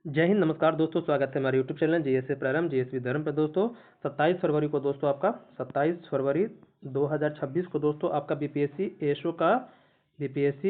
जय हिंद, नमस्कार दोस्तों। स्वागत है हमारे यूट्यूब चैनल जीएसए प्रारंभ जीएसवी धर्म पे। दोस्तों 27 फरवरी को दोस्तों आपका 27 फरवरी 2026 को दोस्तों आपका बीपीएससी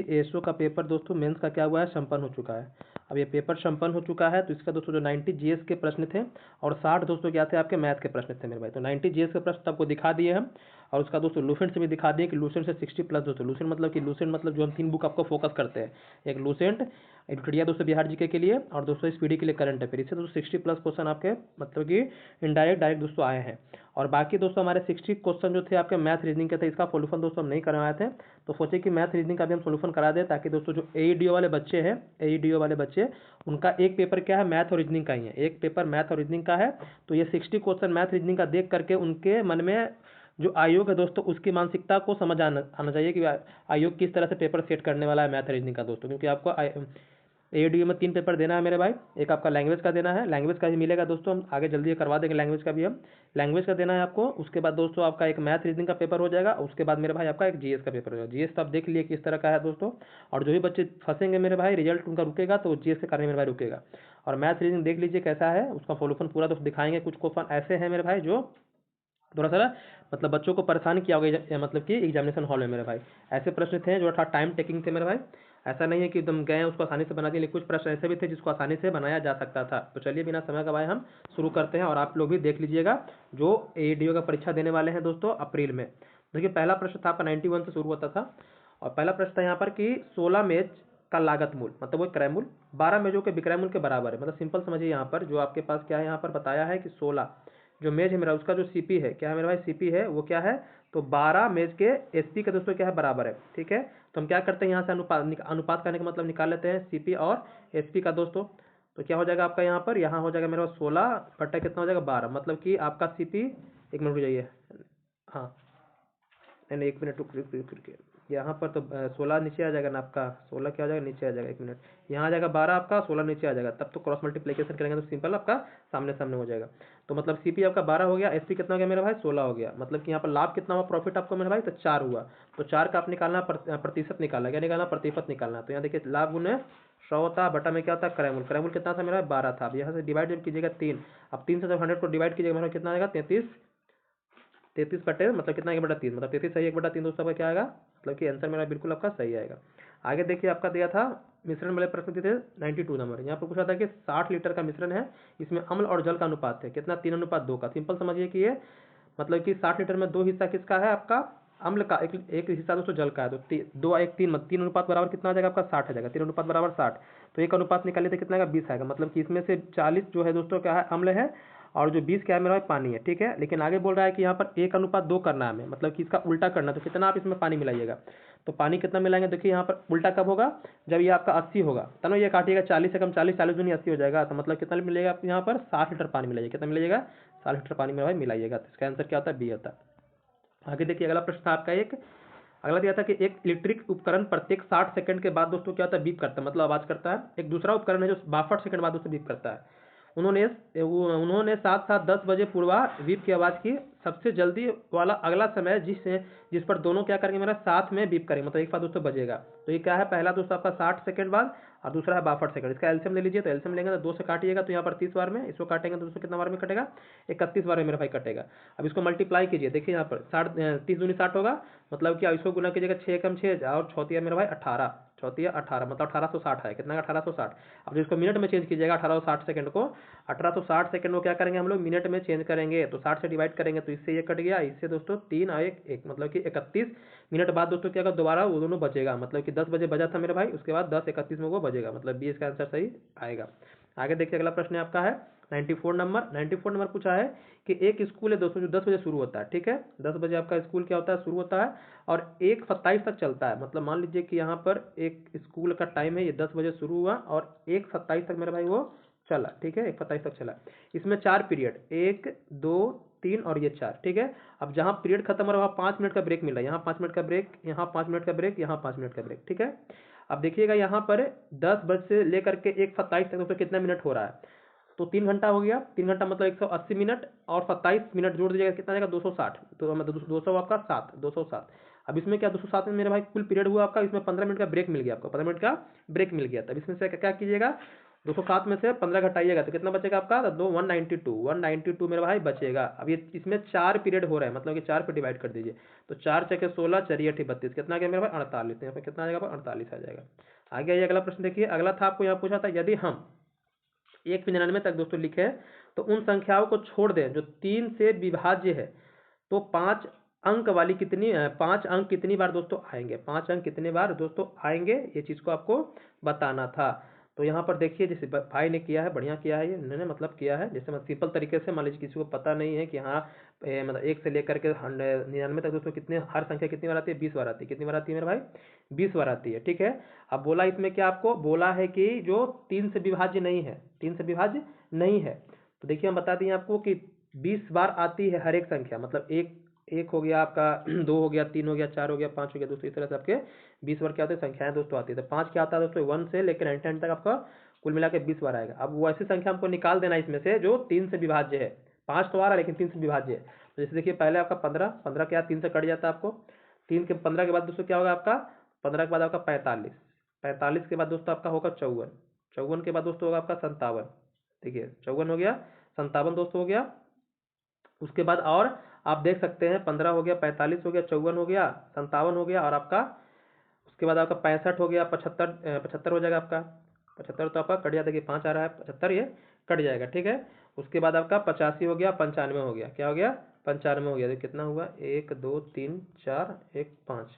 एएसओ का पेपर दोस्तों मेंस का क्या हुआ है, संपन्न हो चुका है। अब ये पेपर संपन्न हो चुका है तो इसका दोस्तों जो 90 जीएस के प्रश्न थे और 60 दोस्तों क्या थे, आपके मैथ के प्रश्न थे मेरे भाई। तो 90 जीएस के प्रश्न आपको दिखा दिए हम और उसका दोस्तों लूसेंट से भी दिखा दिए कि लूसेंट से 60 प्लस दोस्तों। लूसेंट मतलब कि लूसेंट मतलब जो हम 3 बुक आपको फोकस करते हैं, एक लूसेंट एडिटोरिया दोस्तों बिहार जीके के लिए और दोस्तों स्पीडी के लिए करंट अफेयर। इससे दोस्तों 60 प्लस क्वेश्चन आपके मतलब कि इनडायरेक्ट डायरेक्ट दोस्तों आए हैं। और बाकी दोस्तों हमारे 60 क्वेश्चन जो थे आपके मैथ रीजनिंग के थे, इसका सोल्यूशन दोस्तों हम नहीं करवाए थे। तो सोचे कि मैथ रीजनिंग का भी हम सोल्यूशन करा दें ताकि दोस्तों जो एईडीओ वाले बच्चे हैं, एईडीओ वाले बच्चे उनका एक पेपर क्या है, मैथ और रीजनिंग का ही है। एक पेपर मैथ और रीजनिंग का है तो ये 60 क्वेश्चन मैथ रीजनिंग का देख करके उनके मन में जो आयोग है दोस्तों उसकी मानसिकता को समझ आना चाहिए कि आयोग किस तरह से पेपर सेट करने वाला है मैथ रीजनिंग का दोस्तों। क्योंकि आपको एडीओ में 3 पेपर देना है मेरे भाई। एक आपका लैंग्वेज का देना है, लैंग्वेज का ही मिलेगा दोस्तों, हम आगे जल्दी करवा देंगे लैंग्वेज का भी। हम लैंग्वेज का देना है आपको। उसके बाद दोस्तों आपका एक मैथ रीजनिंग का पेपर हो जाएगा। उसके बाद मेरे भाई आपका एक जीएस का पेपर हो जाएगा। जीएस तो आप देख लिए किस तरह का है दोस्तों। और जो भी बच्चे फंसेंगे मेरे भाई, रिजल्ट उनका रुकेगा तो जीएस के कारण मेरे भाई रुकेगा। और मैथ रीजनिंग देख लीजिए कैसा है, उसका सोल्यूशन पूरा दोस्तों दिखाएंगे। कुछ क्वेश्चन ऐसे हैं मेरे भाई जो थोड़ा सा मतलब बच्चों को परेशान किया होगा मतलब कि एग्जामिनेशन हॉल में मेरे भाई। ऐसे प्रश्न थे जो था टाइम टेकिंग थे मेरे भाई। ऐसा नहीं है कि एकदम गए उसको आसानी से बना दिए, लेकिन कुछ प्रश्न ऐसे भी थे जिसको आसानी से बनाया जा सकता था। तो चलिए बिना समय गवाए हम शुरू करते हैं और आप लोग भी देख लीजिएगा जो एडीओ का परीक्षा देने वाले हैं दोस्तों अप्रैल में। देखिए पहला प्रश्न था आपका 91 से शुरू होता था और पहला प्रश्न था यहाँ पर कि 16 मेज का लागत मूल मतलब वो क्रय मूल 12 मेजों के विक्रय मूल के बराबर है। मतलब सिंपल समझिए, यहाँ पर जो आपके पास क्या है, यहाँ पर बताया है कि 16 जो मेज है मेरा उसका जो सीपी है क्या है मेरे भाई, सीपी है वो क्या है, तो 12 मेज के एसपी का दोस्तों क्या है, बराबर है। ठीक है, तो हम क्या करते हैं यहाँ से अनुपात करने का मतलब निकाल लेते हैं सीपी और एसपी का दोस्तों। तो क्या हो जाएगा आपका यहाँ पर, यहाँ हो जाएगा मेरे पास 16 बट्टा कितना हो जाएगा 12। मतलब कि आपका सीपी, एक मिनट रुक जाइए, हाँ नहीं नहीं, एक मिनट रुक के यहाँ पर तो 16 नीचे आ जाएगा ना आपका, 16 क्या हो जाएगा नीचे आ जाएगा, एक मिनट, यहाँ आ जाएगा 12 आपका, 16 नीचे आ जाएगा। तब तो क्रॉस मल्टीप्लिकेशन करेंगे तो सिंपल आपका सामने सामने हो जाएगा। तो मतलब सीपी आपका 12 हो गया, एसपी कितना हो गया मेरा भाई, 16 हो गया। मतलब कि यहाँ पर लाभ कितना हुआ, प्रॉफिट आपको मेरा भाई, तो 4 हुआ। तो 4 का आप निकालना प्रतिशत निकालना, क्या निकालना, प्रतिशत निकालना। तो यहाँ देखिए लाभ गुने 100 होता, बटा में क्या होता है क्रयमूल। क्रयमूल कितना था मेरा, 12 था। अब यहाँ से डिवाइड जब कीजिएगा 3, अब 3 से जब 100 को डिवाइड कीजिएगा मेरा कितना आएगा, 33। 33 बटे मतलब कितना, 1/3, मतलब 33 सही, 1/3 दोस्तों आपका क्या आएगा, मतलब कि आंसर मेरा बिल्कुल आपका सही आएगा। आगे देखिए आपका दिया था मिश्रण वाले प्रश्न के थे 92 नंबर। यहाँ पर पूछा था कि 60 लीटर का मिश्रण है, इसमें अम्ल और जल का अनुपात है कितना, 3:2 का। सिंपल समझिए कि ये मतलब कि 60 लीटर में 2 हिस्सा किसका है, आपका अम्ल का, एक हिस्सा दोस्तों जल का है। तो 3 अनुपात बराबर कितना आ जाएगा आपका, 60 आ जाएगा। 3 अनुपात बराबर 60, तो एक अनुपात निकाले तो कितना आएगा, 20 आएगा। मतलब कि इसमें से 40 जो है दोस्तों क्या है, अम्ल है और जो 20 क्या है मेरा भाई, पानी है। ठीक है, लेकिन आगे बोल रहा है कि यहाँ पर 1:2 करना है हमें, मतलब कि इसका उल्टा करना है। तो कितना आप इसमें पानी मिलाइएगा, तो पानी कितना मिलाएंगे, देखिए यहाँ पर उल्टा कब होगा, जब ये आपका 80 होगा तब ये काटिएगा 40 से कम, 40 40 दूनी 80 हो जाएगा। तो मतलब कितना मिलेगा आप यहाँ पर, 60 लीटर पानी मिलाइएगा। कितना मिलाइएगा, 60 लीटर पानी मेरा भाई मिलाइएगा। तो इसका आंसर क्या होता है, बी होता है। आगे देखिए अगला प्रश्न था आपका एक, अगला दिया था कि एक इलेक्ट्रिक उपकरण प्रत्येक 60 सेकंड के बाद दोस्तों क्या होता है, बीप करता है, मतलब आवाज करता है। एक दूसरा उपकरण है जो 62 सेकंड बाद दोस्तों बीप करता है। उन्होंने साथ साथ 10 बजे पूर्वा बीप की आवाज की। सबसे जल्दी वाला अगला समय जिस पर दोनों क्या करेंगे मेरा, साथ में बीप करेंगे, मतलब एक साथ दोस्तों बजेगा। तो ये क्या है, पहला दोस्तों आपका 60 सेकंड बाद और दूसरा है 62 सेकंड। इसका एल्सियम ले लीजिए, तो एल्सियम लेंगे तो 2 से काटिएगा तो यहाँ पर 30 बार में, इसको काटेंगे तो दोस्तों कितना बार में कटेगा, 31 बार में मेरा भाई कटेगा। अब इसको मल्टीप्लाई कीजिए, देखिए यहाँ पर 30 दूनी 60 होगा, मतलब कि इसको गुना कीजिएगा 6 कम 6 और चौथिया मेरा भाई 18, चौथिया 18 मतलब 1860 है, कितना 1860। अब इसको मिनट में चेंज कीजिएगा 1860 सेकंड को, 1860 सेकंड को क्या करेंगे हम लोग, मिनट में चेंज करेंगे। तो 60 से डिवाइड करेंगे तो इससे ये कट गया, इससे दोस्तों 3 और 1 मतलब कि 31 मिनट बाद दोस्तों क्या होगा, दोबारा वो दोनों बचेगा। मतलब कि 10 बजे बजा था मेरे भाई, उसके बाद 10:31 में वो बजेगा, मतलब बी इसका आंसर सही आएगा। आगे देखिए अगला प्रश्न आपका है 94 नंबर पूछा है कि एक स्कूल है दोस्तों जो 10 बजे शुरू होता है। ठीक है, 10 बजे आपका स्कूल क्या होता है, शुरू होता है और 1:27 तक चलता है। मतलब मान लीजिए कि यहाँ पर एक स्कूल का टाइम है, ये 10 बजे शुरू हुआ और 1:27 तक मेरा भाई वो चला। ठीक है, 1:27 तक चला। इसमें 4 पीरियड, 1 2 3 और ये 4। ठीक है, अब जहाँ पीरियड खत्म हो रहा है वहाँ 5 मिनट का ब्रेक मिला, यहाँ 5 मिनट का ब्रेक, यहाँ 5 मिनट का ब्रेक, यहाँ 5 मिनट का ब्रेक। ठीक है, अब देखिएगा यहाँ पर 10 बजे से लेकर के 1:27 तक दोस्तों कितना मिनट हो रहा है, तो 3 घंटा हो गया। 3 घंटा मतलब 180 मिनट और 27 मिनट जोड़ दीजिएगा कितना आएगा, 260। तो मतलब 200 आपका 7, 207। अब इसमें क्या 207 में मेरे भाई कुल पीरियड हुआ आपका, इसमें 15 मिनट का ब्रेक मिल गया आपको, 15 मिनट का ब्रेक मिल गया। तब इसमें से क्या कीजिएगा, 207 में से 15 घटाइएगा तो कितना बचेगा आपका? तो 192 मेरे भाई बचेगा। अब ये इसमें 4 पीरियड हो रहा है, मतलब कि 4 पे डिवाइड कर दीजिए। तो 4 चके 16, 4 8 32, कितना आ गया मेरे भाई? 48। यहाँ पे कितना आ जाएगा? 48 आ जाएगा। आगे आइए, अगला प्रश्न देखिए। अगला था आपको यहाँ पूछा था, यदि हम 1 से 99 तक दोस्तों लिखे तो उन संख्याओं को छोड़ दें जो 3 से विभाज्य है, तो 5 अंक कितनी बार दोस्तों आएंगे? 5 अंक कितने बार दोस्तों आएंगे, ये चीज़ को आपको बताना था। तो यहाँ पर देखिए, जैसे भाई ने किया है, बढ़िया किया है ये, इन्होंने मतलब किया है। जैसे मैं सिंपल तरीके से, मान लीजिए किसी को पता नहीं है कि हाँ मतलब 1 से लेकर के 99 तक दोस्तों कितने, हर संख्या कितनी बार आती है? 20 बार आती है। कितनी बार आती है मेरे भाई? 20 बार आती है, ठीक है। अब बोला इसमें क्या, आपको बोला है कि जो 3 से विभाज्य नहीं है, 3 से विभाज्य नहीं है। तो देखिए हम बता दिए आपको कि 20 बार आती है हर एक संख्या, मतलब एक हो गया आपका, 2 हो गया, 3 हो गया, 4 हो गया, 5 हो गया दोस्तों। इस तरह से आपके 20 बार क्या होते हैं? संख्याएं दोस्तों आती है। तो 5 क्या आता है दोस्तों? 1 से लेकर 99 तक आपका कुल मिला के 20 बार आएगा। अब वो ऐसी संख्या हमको निकाल देना इसमें से जो 3 से विभाज्य है। 5 तो आ रहा है लेकिन 3 से विभाज्य है। तो जैसे देखिए, पहले आपका 15 क्या 3 से कट जाता है आपको। 15 के बाद दोस्तों क्या होगा आपका? 15 के बाद आपका 45 के बाद दोस्तों आपका होगा 54 के बाद दोस्तों होगा आपका 57। देखिए 54 हो गया, 57 दोस्तों हो गया। उसके बाद और आप देख सकते हैं, 15 हो गया, 45 हो गया, 54 हो गया, 57 हो गया, और आपका उसके बाद आपका 65 हो गया, 75 हो जाएगा आपका। 75 तो आपका कट जाता है कि 5 आ रहा है, 75 ये कट जाएगा, ठीक है। उसके बाद आपका 85 हो गया, 95 हो गया। क्या हो गया? 95 हो गया। तो कितना हुआ? 1 2 3 4 1 5।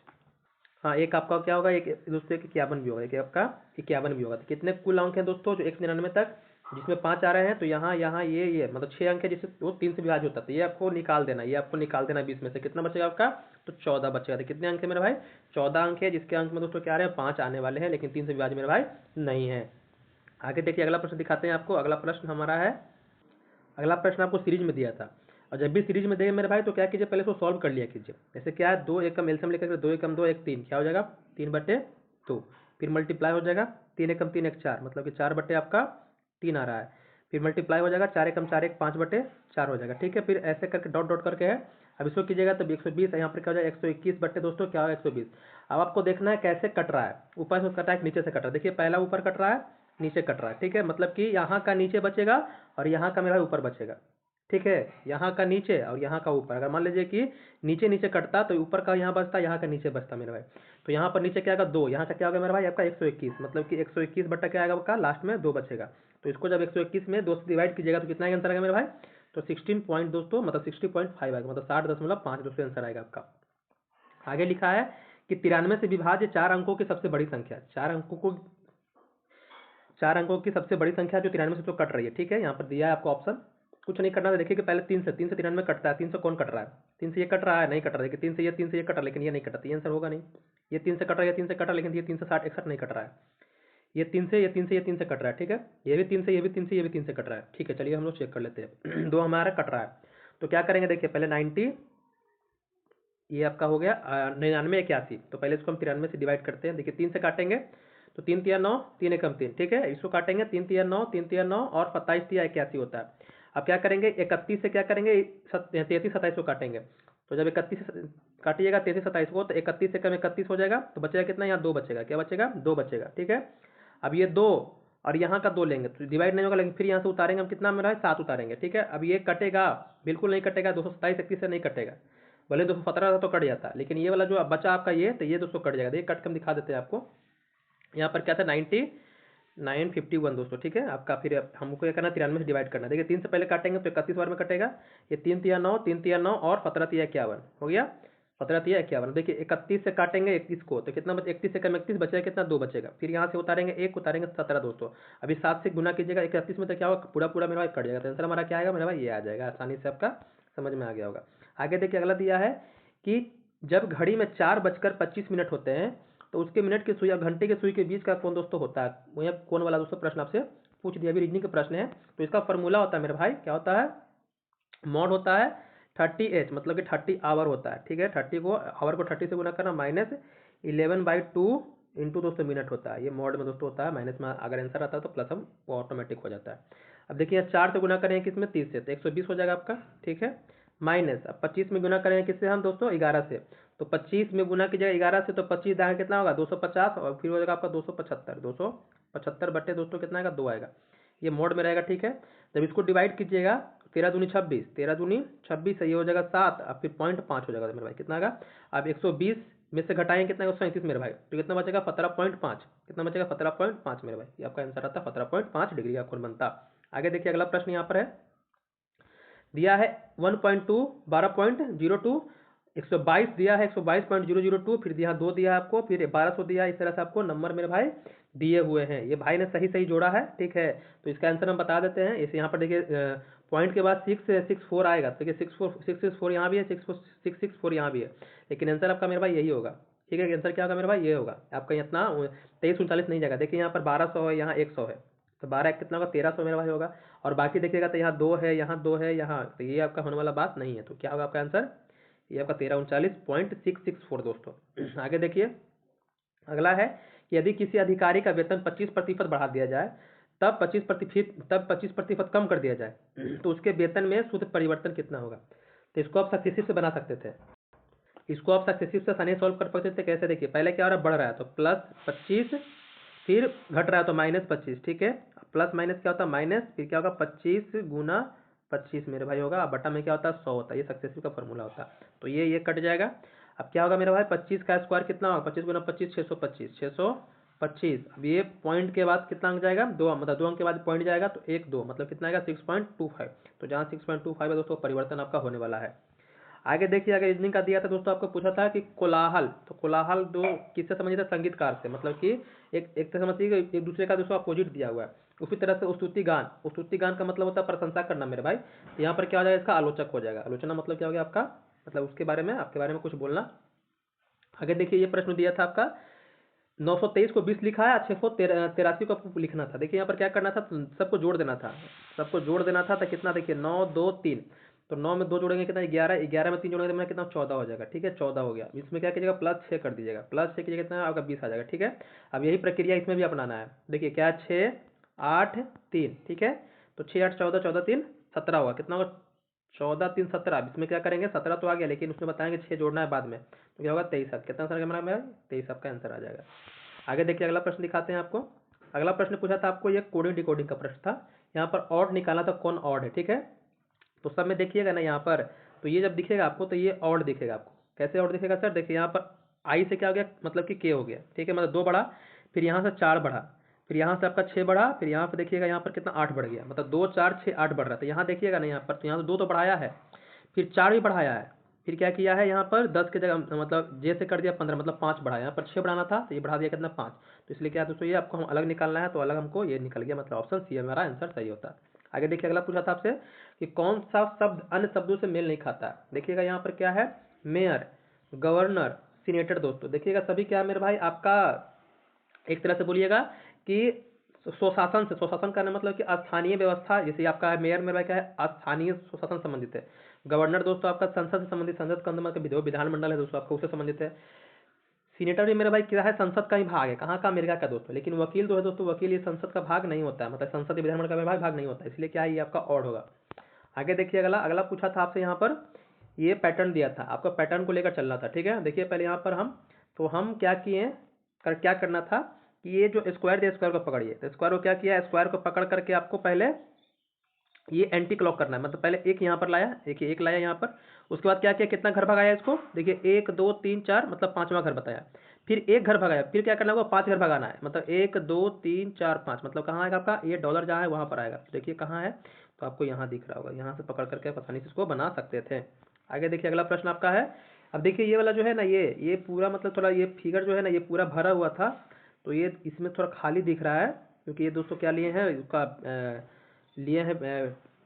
हाँ, एक आपका क्या होगा? एक दोस्तों एक 51 भी होगा, एक आपका 51 भी होगा। तो कितने कुल अंक हैं दोस्तों जो 1 से 99 तक, जिसमें 5 आ रहे हैं? तो यहाँ यहाँ ये मतलब 6 अंक है, जिससे वो 3 से विभाज्य होता है। तो ये आपको निकाल देना, ये आपको निकाल देना 20 में से। कितना बचेगा आपका? तो 14 बचेगा। तो कितने अंक है मेरे भाई? 14 अंक है, जिसके अंक में दोस्तों क्या आ रहे हैं? 5 आने वाले हैं, लेकिन 3 से विभाज्य मेरे भाई नहीं है। आगे देखिए, अगला प्रश्न दिखाते हैं आपको। अगला प्रश्न हमारा है, अगला प्रश्न आपको सीरीज में दिया था, और जब भी सीरीज में दे मेरे भाई तो क्या कीजिए, पहले इसको सॉल्व कर लिया कीजिए। जैसे क्या है, 2 एकम एलसीएम लेकर 2 एकम 2 1 3, क्या हो जाएगा? 3/2। फिर मल्टीप्लाई हो जाएगा, 3 एकम 3 1 4, मतलब कि 4 बटे आपका 3 आ रहा है। फिर मल्टीप्लाई हो जाएगा, 4 एकम 4 1 5/4 हो जाएगा, ठीक है। फिर ऐसे करके डॉट डॉट करके है। अब इसको कीजिएगा तो 120, यहाँ पर क्या हो जाएगा? 121 बटे दोस्तों क्या होगा? 120। अब आपको देखना है कैसे कट रहा है, ऊपर से कटा है कि नीचे से कट रहा है। देखिए पहला ऊपर कट रहा है, नीचे कट रहा है, ठीक है। मतलब कि यहाँ का नीचे बचेगा और यहाँ का मेरा ऊपर बचेगा, ठीक है। यहाँ का नीचे और यहाँ का ऊपर। अगर मान लीजिए कि नीचे नीचे कटता तो ऊपर का यहाँ बचता, यहाँ का नीचे बचता मेरे भाई। तो यहाँ पर नीचे क्या आएगा? 2। यहाँ का क्या होगा मेरे भाई? आपका 121, मतलब कि 121 बट्टा क्या आएगा आपका? लास्ट में 2 बचेगा। तो इसको जब 121 में 2 से डिवाइड कीजिएगा तो कितना आंसर आएगा मेरे भाई? तो 16 पॉइंट दोस्तों, मतलब 60.5 आएगा, मतलब 60.5 दोस्तों आंसर आएगा आपका। आगे लिखा है कि 93 से विभाज्य 4 अंकों की सबसे बड़ी संख्या, 4 अंकों की सबसे बड़ी संख्या जो 93 से तो कट रही है, ठीक है। यहाँ पर दिया है आपको ऑप्शन, कुछ नहीं करना था। देखिए कि पहले 3 से 93 कटता है। 3 से कौन कट रहा है? 3 से ये कट रहा है, नहीं कट रहा है। देखिए 3 से ये कट रहा है, लेकिन ये नहीं कटा, ये आंसर होगा नहीं। ये 3 से कट रहा है, ये 3 से कट रहा है, लेकिन ये 3 से 60 61 नहीं कट रहा है। ये 3 से ये 3 से कट रहा है, ठीक है। ये भी 3 से, ये भी 3 से, ये भी 3 से कट रहा है, ठीक है। चलिए हम लोग चेक कर लेते हैं। 2 हमारा कट रहा है, तो क्या करेंगे? देखिए पहले 90, ये आपका हो गया 99 81। तो पहले इसको हम 93 से डिवाइड करते हैं। देखिए 3 से काटेंगे तो 3 तिया 9, 3 एकम 3, ठीक है। इसको काटेंगे 3 तिया 9, 3 तिया 9 और 27 तिया 81 होता है। अब क्या करेंगे? 31 से क्या करेंगे? 33 27 को काटेंगे। तो जब 31 काटिएगा 33 27 को, तो 31 से कम 31 हो जाएगा, तो बचेगा कितना? यहाँ 2 बचेगा। क्या बचेगा? 2 बचेगा, ठीक है। अब ये 2 और यहाँ का 2 लेंगे तो डिवाइड नहीं होगा, लेकिन फिर यहाँ से उतारेंगे हम, कितना मेरा है? 7 उतारेंगे, ठीक है। अब ये कटेगा, बिल्कुल नहीं कटेगा, 227 31 से नहीं कटेगा। भले 217 था तो कट जाता, लेकिन ये वाला जो अब बचा आपका ये, तो ये दोस्तों कट जाएगा। देखिए कट के हम दिखा देते हैं आपको। यहाँ पर क्या था? 951 दोस्तों, ठीक है। आपका फिर हमको क्या करना? 93 से डिवाइड करना। देखिए 3 से पहले काटेंगे तो 31 बार में कटेगा। ये 3 तिया 9, 3 तिया 9 और 17 तिया 51 हो गया। 17 तिया 51। देखिए 31 से काटेंगे 31 को, तो कितना बचे? 31 से कम 31 बचेगा, कितना? 2 बचेगा। फिर यहाँ से उतारेंगे 1, उतारेंगे 17 दोस्तों। अभी 7 से गुना कीजिएगा 31 में, तो क्या होगा? पूरा पूरा मेरा भाई कट जाएगा। तो आंसर हमारा क्या आएगा मेरा भाई? ये आ जाएगा। आसानी से आपका समझ में आ गया होगा। आगे देखिए अगला दिया है कि जब घड़ी में 4:25 होते हैं तो उसके मिनट की सुई और घंटे की सुई के बीच का कोण दोस्तों होता है। वही कोण वाला दोस्तों प्रश्न आपसे पूछ दिया, अभी रीजनिंग का प्रश्न है। तो इसका फॉर्मूला होता है मेरे भाई, क्या होता है? मॉड होता है 30h, मतलब कि 30 आवर होता है, ठीक है। 30 को आवर को 30 से गुना करना, -11/2 इंटू दोस्तों मिनट होता है। ये मॉड में दोस्तों होता है, माइनस में अगर आंसर आता है तो प्लस हम वो ऑटोमेटिक हो जाता है। अब देखिए 4 से गुना करें किसमें? 30 से, तो 120 हो जाएगा आपका, ठीक है। माइनस अब 25 में गुना करें किससे हम दोस्तों? 11 से। तो 25 में गुना कीजिएगा 11 से, तो 25 दाएं कितना होगा? 250, और फिर हो जाएगा आपका 275 75 बट्टे दोस्तों कितना आएगा 2 आएगा, ये मोड में रहेगा। ठीक है, जब इसको डिवाइड कीजिएगा 13 दूनी 26, 13 दूनी 26 है, ये हो जाएगा 7, अब फिर 0.5 हो जाएगा मेरे भाई, कितना आएगा। अब 120 में से घटाएंगे कितना, 137 मेरे भाई, तो कितना बचेगा 17.5, कितना बचेगा 17.5 मेरे भाई, ये आपका आंसर आता है 17.5 डिग्री का कोण बनता। आगे देखिए अगला प्रश्न यहाँ पर है, दिया है 1.2 12.02, 122 दिया है 122.002, फिर दिया 2 दिया है आपको, फिर 1200 दिया है। इस तरह से आपको नंबर मेरे भाई दिए हुए हैं, ये भाई ने सही सही जोड़ा है। ठीक है, तो इसका आंसर हम बता देते हैं। इसे यहाँ पर देखिए पॉइंट के बाद 664 आएगा, तो देखिए 664 यहाँ भी है, 664 यहाँ भी है, लेकिन आंसर आपका मेरे भाई यही होगा। ठीक है, आंसर क्या होगा मेरे भाई, ये होगा आपका, इतना 2339 नहीं जाएगा। देखिए यहाँ पर 1200 है, यहाँ 100 है, तो 12 कितना होगा 1300 मेरा भाई होगा। और बाकी देखिएगा तो यहाँ 2 है, यहाँ 2 है, यहाँ, तो ये आपका होने वाला बात नहीं है, तो क्या होगा आपका आंसर, ये आपका 1339.664 दोस्तों। आगे देखिए अगला है कि यदि किसी अधिकारी का वेतन 25% बढ़ा दिया जाए, तब 25% कम कर दिया जाए, तो उसके वेतन में शुद्ध परिवर्तन कितना होगा। तो इसको आप सक्सेसिव से बना सकते थे, इसको आप सक्सेसिव से आसानी सॉल्व कर सकते थे। कैसे, देखिए पहले क्या हो रहा है, बढ़ रहा है तो +25, फिर घट रहा है तो -25। ठीक है, प्लस माइनस क्या होता है माइनस, फिर क्या होगा 25 गुना 25 मेरे भाई होगा, बटा में क्या होता है 100 होता है, ये सक्सेसिव का फॉर्मूला होता है। तो ये कट जाएगा। अब क्या होगा मेरे भाई, 25 का स्क्वायर कितना होगा, 25 गुना 25 625। अब ये पॉइंट के बाद कितना अंक जाएगा, 2, मतलब 2 अंक के बाद पॉइंट जाएगा, तो 1 2 मतलब कितना आएगा 6.25। तो जहाँ 6.25 है दोस्तों परिवर्तन आपका होने वाला है। आगे देखिए, अगर रीजनिंग का दिया था दोस्तों, आपको पूछा था कि कोलाहल, तो कोलाहल दो किससे संबंधित है, संगीतकार से, मतलब कि एक तरह समझिए एक दूसरे का दोस्तों अपोजिट दिया हुआ है। उसी तरह से स्तुति गान का मतलब होता है प्रशंसा करना मेरे भाई, तो यहाँ पर क्या हो जाएगा, इसका आलोचक हो जाएगा। आलोचना मतलब क्या हो गया आपका, मतलब उसके बारे में, आपके बारे में कुछ बोलना। आगे देखिए, ये प्रश्न दिया था आपका 923 को 20 लिखा है, 683 को आपको लिखना था। देखिए यहाँ पर क्या करना था, सबको जोड़ देना था, तो कितना, देखिए 9 2 3, तो 9 में 2 जोड़ेंगे कितना 11, 11 में 3 जोड़ेंगे तो कितना 14 हो जाएगा। ठीक है, 14 हो गया। इसमें क्या कीजिएगा +6 कर दीजिएगा, +6 कीजिएगा कितना आपका 20 आ जाएगा। ठीक है, अब यही प्रक्रिया इसमें भी अपनाना है। देखिए क्या 6 8 3, ठीक है, तो 6 8 14, 14 3 17 हुआ, कितना होगा 14 3 17। इसमें क्या करेंगे 17 तो आ गया, लेकिन उसमें बताएंगे 6 जोड़ना है बाद में, तो क्या होगा 23। कितना आंसर हमारा 23 आपका आंसर आ जाएगा। आगे देखिए अगला प्रश्न दिखाते हैं आपको। अगला प्रश्न पूछा था आपको, ये कोडिंग डिकोडिंग का प्रश्न था। यहाँ पर ऑड निकाला था, कौन ऑड है। ठीक है, तो सब में देखिएगा ना यहाँ पर, तो ये जब दिखेगा आपको तो ये ऑड दिखेगा आपको। कैसे ऑड दिखेगा सर, देखिए यहाँ पर आई से क्या हो गया, मतलब कि के हो गया। ठीक है, मतलब 2 बढ़ा, फिर यहाँ से 4 बढ़ा, फिर यहाँ से आपका 6 बढ़ा, फिर यहाँ पर देखिएगा यहाँ पर कितना 8 बढ़ गया, मतलब 2 4 6 8 बढ़ रहा था। यहाँ देखिएगा ना यहाँ पर, तो यहाँ से 2 तो बढ़ाया है, फिर 4 भी बढ़ाया है, फिर क्या किया है यहाँ पर 10 की जगह मतलब जे से कर दिया 15, मतलब 5 बढ़ाया। यहाँ पर 6 बढ़ाना था तो ये बढ़ा दिया कितना 5। तो इसलिए क्या दोस्तों, ये आपको हम अलग निकालना है, तो अलग हमको ये निकल गया, मतलब ऑप्शन सी हमारा आंसर सही होता है। आगे देखिए अगला पूछा था आपसे कि कौन सा शब्द अन्य शब्दों से मेल नहीं खाता है। देखिएगा यहाँ पर क्या है, मेयर, गवर्नर, सीनेटर। दोस्तों देखिएगा सभी क्या है मेरे भाई आपका, एक तरह से बोलिएगा कि स्वशासन से, स्वशासन करना मतलब कि स्थानीय व्यवस्था, जैसे आपका है मेयर मेरे भाई क्या है स्थानीय स्वशासन संबंधित है। गवर्नर दोस्तों आपका संसद से संबंधित, संसद का मतलब विधानमंडल है दोस्तों आपका, उससे संबंधित है। सीनेटर भी मेरे भाई क्या है, संसद का ही भाग है, कहाँ का, अमेरिका का दोस्तों। लेकिन वकील जो है दोस्तों, वकील ये संसद का भाग नहीं होता है, मतलब संसद विधानमंडल का भाग नहीं होता है, इसलिए क्या है ये आपका ऑड होगा। आगे देखिए अगला पूछा था आपसे यहाँ पर, ये पैटर्न दिया था आपका, पैटर्न को लेकर चलना था। ठीक है, देखिए पहले यहाँ पर हम क्या किए, क्या करना था कि ये जो स्क्वायर दिया, स्क्वायर को पकड़िए, तो स्क्वायर को क्या किया, स्क्वायर को पकड़ करके आपको पहले ये एंटी क्लॉक करना है, मतलब पहले एक यहाँ पर लाया, एक लाया यहाँ पर, उसके बाद क्या किया, कितना घर भगाया इसको, देखिए 1 2 3 4, मतलब 5वां घर बताया, फिर एक घर भगाया, फिर क्या करना होगा 5 घर भगाना है, मतलब 1 2 3 4 5, मतलब कहाँ आएगा आपका, ये डॉलर जहाँ है वहाँ पर आएगा। देखिए कहाँ है, तो आपको यहाँ दिख रहा होगा, यहाँ से पकड़ करके आसानी से इसको बना सकते थे। आगे देखिए अगला प्रश्न आपका है, अब देखिए ये वाला जो है ना, ये पूरा मतलब थोड़ा ये फिगर जो है ना, ये पूरा भरा हुआ था, तो ये इसमें थोड़ा खाली दिख रहा है, क्योंकि ये दोस्तों क्या लिए हैं, इसका लिए हैं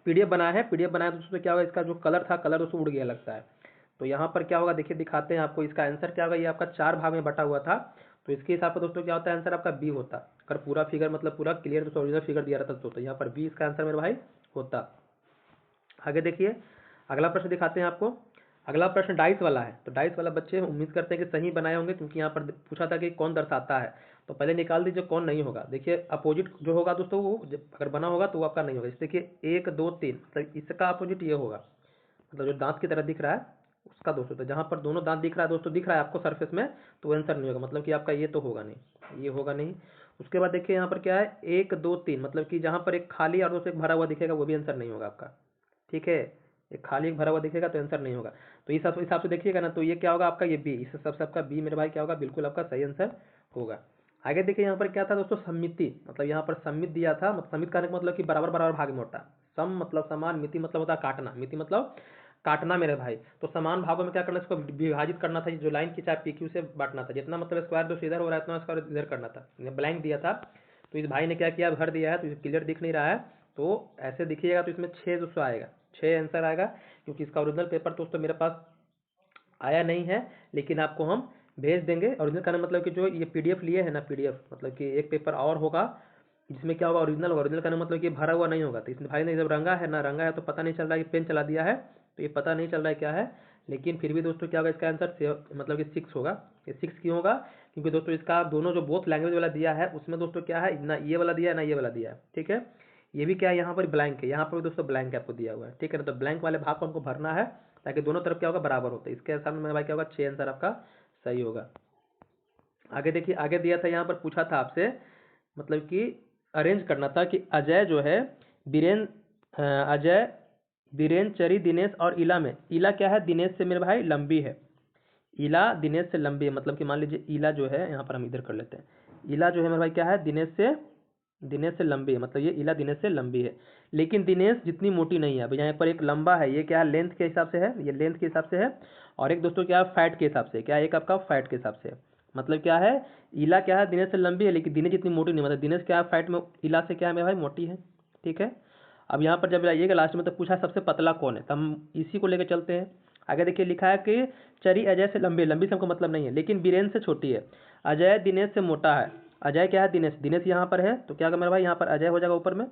पीडीएफ बनाया है। पीडीएफ बनाया तो उसमें क्या होगा, इसका जो कलर था, कलर उसमें उड़ गया लगता है। तो यहाँ पर क्या होगा, देखिए दिखाते हैं आपको, इसका आंसर क्या होगा, ये आपका 4 भाग में बटा हुआ था, तो इसके हिसाब से दोस्तों क्या होता है, आंसर आपका बी होता। अगर पूरा फिगर मतलब पूरा क्लियर दोस्तों ओरिजिनल फिगर दिया रहता तो यहाँ पर बी इसका आंसर मेरे भाई होता। आगे देखिए अगला प्रश्न दिखाते हैं आपको। अगला प्रश्न डाइस वाला है, तो डाइस वाला बच्चे उम्मीद करते हैं कि सही बनाए होंगे, क्योंकि यहाँ पर पूछा था कि कौन दर्शाता है, तो पहले निकाल दीजिए कौन नहीं होगा। देखिए अपोजिट जो होगा दोस्तों, वो अगर बना होगा तो वो आपका नहीं होगा। जैसे देखिए 1 2 3, मतलब इसका अपोजिट ये होगा, मतलब जो दांत की तरह दिख रहा है उसका दोस्तों, तो जहाँ पर दोनों दांत दिख रहा है दोस्तों, दिख रहा है आपको सरफेस में, तो आंसर नहीं होगा, मतलब कि आपका ये तो होगा नहीं, ये होगा नहीं। उसके बाद देखिए यहाँ पर क्या है, 1 2 3, मतलब कि जहाँ पर एक खाली और दोस्तों एक भरा हुआ दिखेगा वो भी आंसर नहीं होगा आपका। ठीक है, एक खाली एक भरा हुआ दिखेगा तो आंसर नहीं होगा। तो इस हिसाब से देखिएगा ना, तो ये क्या होगा आपका, ये बी, इस हिसाब से आपका बी मेरे भाई क्या होगा, बिल्कुल आपका सही आंसर होगा। आगे देखिए यहाँ पर क्या था दोस्तों, सम्मिति, मतलब यहाँ पर सम्मित दिया था, मतलब सम्मित करने का मतलब कि बराबर बराबर भाग में होता है। सम मतलब समान, मिति मतलब होता है काटना, मिति मतलब काटना मेरे भाई। तो समान भागों में क्या करना, इसको विभाजित करना था, जो लाइन की चाहे पी क्यू से बांटना था, जितना मतलब स्क्वायर दोस्तों इधर हो रहा है उतना स्क्वायर इधर करना था। ब्लैंक दिया था तो इस भाई ने क्या किया, भर दिया है, तो क्लियर दिख नहीं रहा है, तो ऐसे दिखिएगा तो इसमें 6 दोस्तों आएगा, 6 आंसर आएगा, क्योंकि इसका ओरिजिनल पेपर दोस्तों मेरे पास आया नहीं है, लेकिन आपको हम भेज देंगे। ओरिजिनल का मतलब कि जो ये पीडीएफ लिए है ना, पीडीएफ मतलब कि एक पेपर और होगा जिसमें क्या होगा, ओरिजिनल होगा। ओरिजिनल का मतलब कि भरा हुआ नहीं होगा, तो इसमें भाई ने जब रंगा है ना, रंगा है तो पता नहीं चल रहा है कि पेन चला दिया है, तो ये पता नहीं चल रहा है क्या है, लेकिन फिर भी दोस्तों क्या होगा, इसका आंसर मतलब कि 6 होगा। ये 6 क्यों होगा, क्योंकि दोस्तों इसका दोनों जो बोथ लैंग्वेज वाला दिया है उसमें दोस्तों क्या है, ना ये वाला दिया है ना ये वाला दिया है। ठीक है, ये भी क्या है, यहाँ पर ब्लैंक है, यहाँ पर भी दोस्तों ब्लैंक आपको दिया हुआ है। ठीक है ना, तो ब्लैंक वाले भाग को हमको भरना है ताकि दोनों तरफ क्या होगा, बराबर होता है। इसके सामने मेरा भाई क्या होगा, 6 आंसर आपका सही होगा। आगे देखिए, आगे दिया था यहाँ पर, पूछा था आपसे मतलब कि अरेंज करना था कि अजय जो है अजय बीरेन चरी दिनेश और इला में, इला क्या है, दिनेश से मेरे भाई लंबी है, इला दिनेश से लंबी है, मतलब कि मान लीजिए इला जो है, यहाँ पर हम इधर कर लेते हैं, इला जो है मेरे भाई क्या है, दिनेश से लंबी है, मतलब ये इला दिनेश से लंबी है, लेकिन दिनेश जितनी मोटी नहीं है। अब यहाँ पर एक लंबा है, ये क्या है, लेंथ के हिसाब से है, ये लेंथ के हिसाब से है, और एक दोस्तों क्या है, फैट के हिसाब से, क्या है, एक आपका फैट के हिसाब से है। मतलब क्या है, इला क्या है, दिनेश से लंबी है, लेकिन दिनेश जितनी मोटी नहीं, मतलब दिनेश क्या है, फैट में इला से क्या है मेरे भाई, मोटी है। ठीक है, अब यहाँ पर जब आइएगा लास्ट में तो पूछा सबसे पतला कौन है, तो हम इसी को लेकर चलते हैं। आगे देखिए लिखा है कि चरी अजय से लंबी, लंबी से हमको मतलब नहीं है, लेकिन बीरेन से छोटी है, अजय दिनेश से मोटा है, अजय क्या है, दिनेश, दिनेश यहाँ पर है, तो क्या होगा मेरा भाई, यहाँ पर अजय हो जाएगा ऊपर में,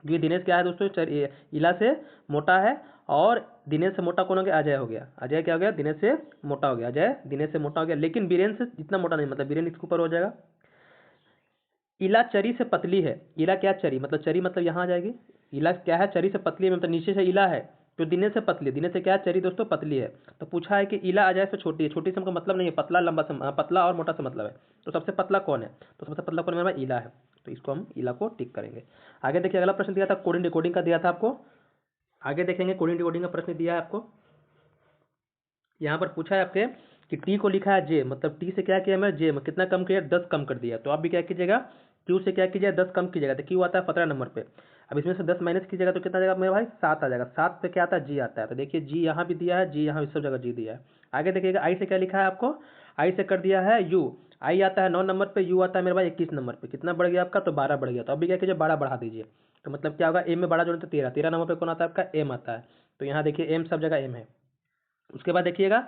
क्योंकि दिनेश क्या है दोस्तों, इला से मोटा है, और दिनेश से मोटा कौन हो गया, अजय हो गया, अजय क्या हो गया, दिनेश से मोटा हो गया, अजय दिनेश से मोटा हो गया, लेकिन बीरेन से इतना मोटा नहीं, मतलब बीरेन इसके ऊपर हो जाएगा। इला चरी से पतली है, इला क्या, चरी मतलब, चरी मतलब यहाँ आ जाएगी, इला क्या है, चरी से पतली है, मतलब नीचे से इला है, तो दिनेश से पतली, दिनेश से क्या है, चरी दोस्तों पतली है। तो पूछा है कि इला अजय से छोटी है, छोटी से हमको मतलब नहीं है, पतला लंबा से, पतला और मोटा से मतलब है, तो सबसे पतला कौन है, तो सबसे पतला कौन है मेरा, इला है, तो इसको हम इला को टिक करेंगे। आगे देखिए अगला प्रश्न दिया था, कोडिंग डिकोडिंग का दिया था आपको, आगे देखेंगे कोडिंग डिकोडिंग का प्रश्न दिया है आपको। यहाँ पर पूछा है आपके कि टी को लिखा है जे, मतलब टी से क्या किया मैं, जे में कितना कम किया, 10 कम कर दिया, तो आप भी क्या कीजिएगा, क्यू से क्या कीजिएगा, 10 कम कीजिएगा, तो क्यू आता है 15 नंबर पे, अब इसमें से 10 माइनस कीजिएगा तो कितना आ जाएगा मेरा भाई, 7 आ जाएगा, 7 पे क्या आता है, जी आता है, तो देखिए जी यहाँ भी दिया है, जी यहाँ सब जगह जी दिया है। आगे देखिएगा आई से क्या लिखा है आपको, आई से कर दिया है यू, आई आता है 9 नंबर पे, यू आता है मेरे भाई 21 नंबर पे, कितना बढ़ गया आपका, तो 12 बढ़ गया, तो अभी क्या कीजिए, 12 बढ़ा दीजिए, तो मतलब क्या होगा, एम में बड़ा जोड़े तो 13, 13 नंबर पे कौन आता है आपका, एम आता है, तो यहाँ देखिए एम सब जगह एम है। उसके बाद देखिएगा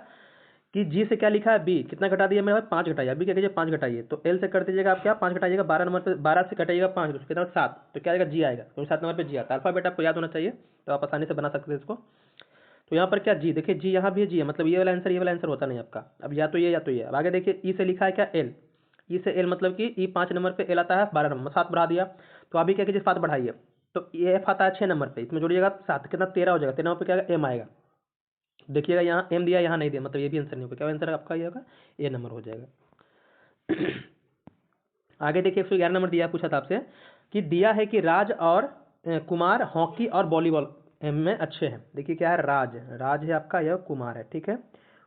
कि जी से क्या लिखा है, बी, कितना घटा दिया मेरे भाई, 5 घटाइए, अभी क्या कीजिए 5 घटाइए, तो एल से कर दीजिएगा आप क्या, 5 घटाइएगा, 12 नंबर पे, 12 से घटाइएगा 5, तो कितना 7, तो क्या आएगा, जी आएगा, क्योंकि 7 नंबर पे जी आता है, अल्फाबेट आपको याद होना चाहिए, तो आप आसानी से बना सकते हैं इसको। तो यहाँ पर क्या जी, देखिए जी यहाँ भी है, जी है, मतलब ये वाला आंसर होता नहीं आपका, अब या तो ये या तो ये। अब आगे देखिए ई से लिखा है क्या, एल, ई से एल मतलब कि ई 5 नंबर पे, एल आता है 12 नंबर, 7 बढ़ा दिया, तो अभी क्या कीजिए 7 बढ़ाइए, तो ये एफ आता है 6 नंबर पे, इसमें जोड़िएगा 7, कितना 13 हो जाएगा, 13 नंबर पे क्या आएगा, एम आएगा, देखिएगा यहाँ एम दिया यहाँ नहीं दिया, मतलब ये भी आंसर नहीं होगा, क्या आंसर आपका ये होगा, ए नंबर हो जाएगा। आगे देखिए 111 नंबर दिया, पूछा था आपसे कि दिया है कि राज और कुमार हॉकी और वॉलीबॉल में अच्छे हैं। देखिए क्या है, राज, राज है आपका, यह कुमार है, ठीक है,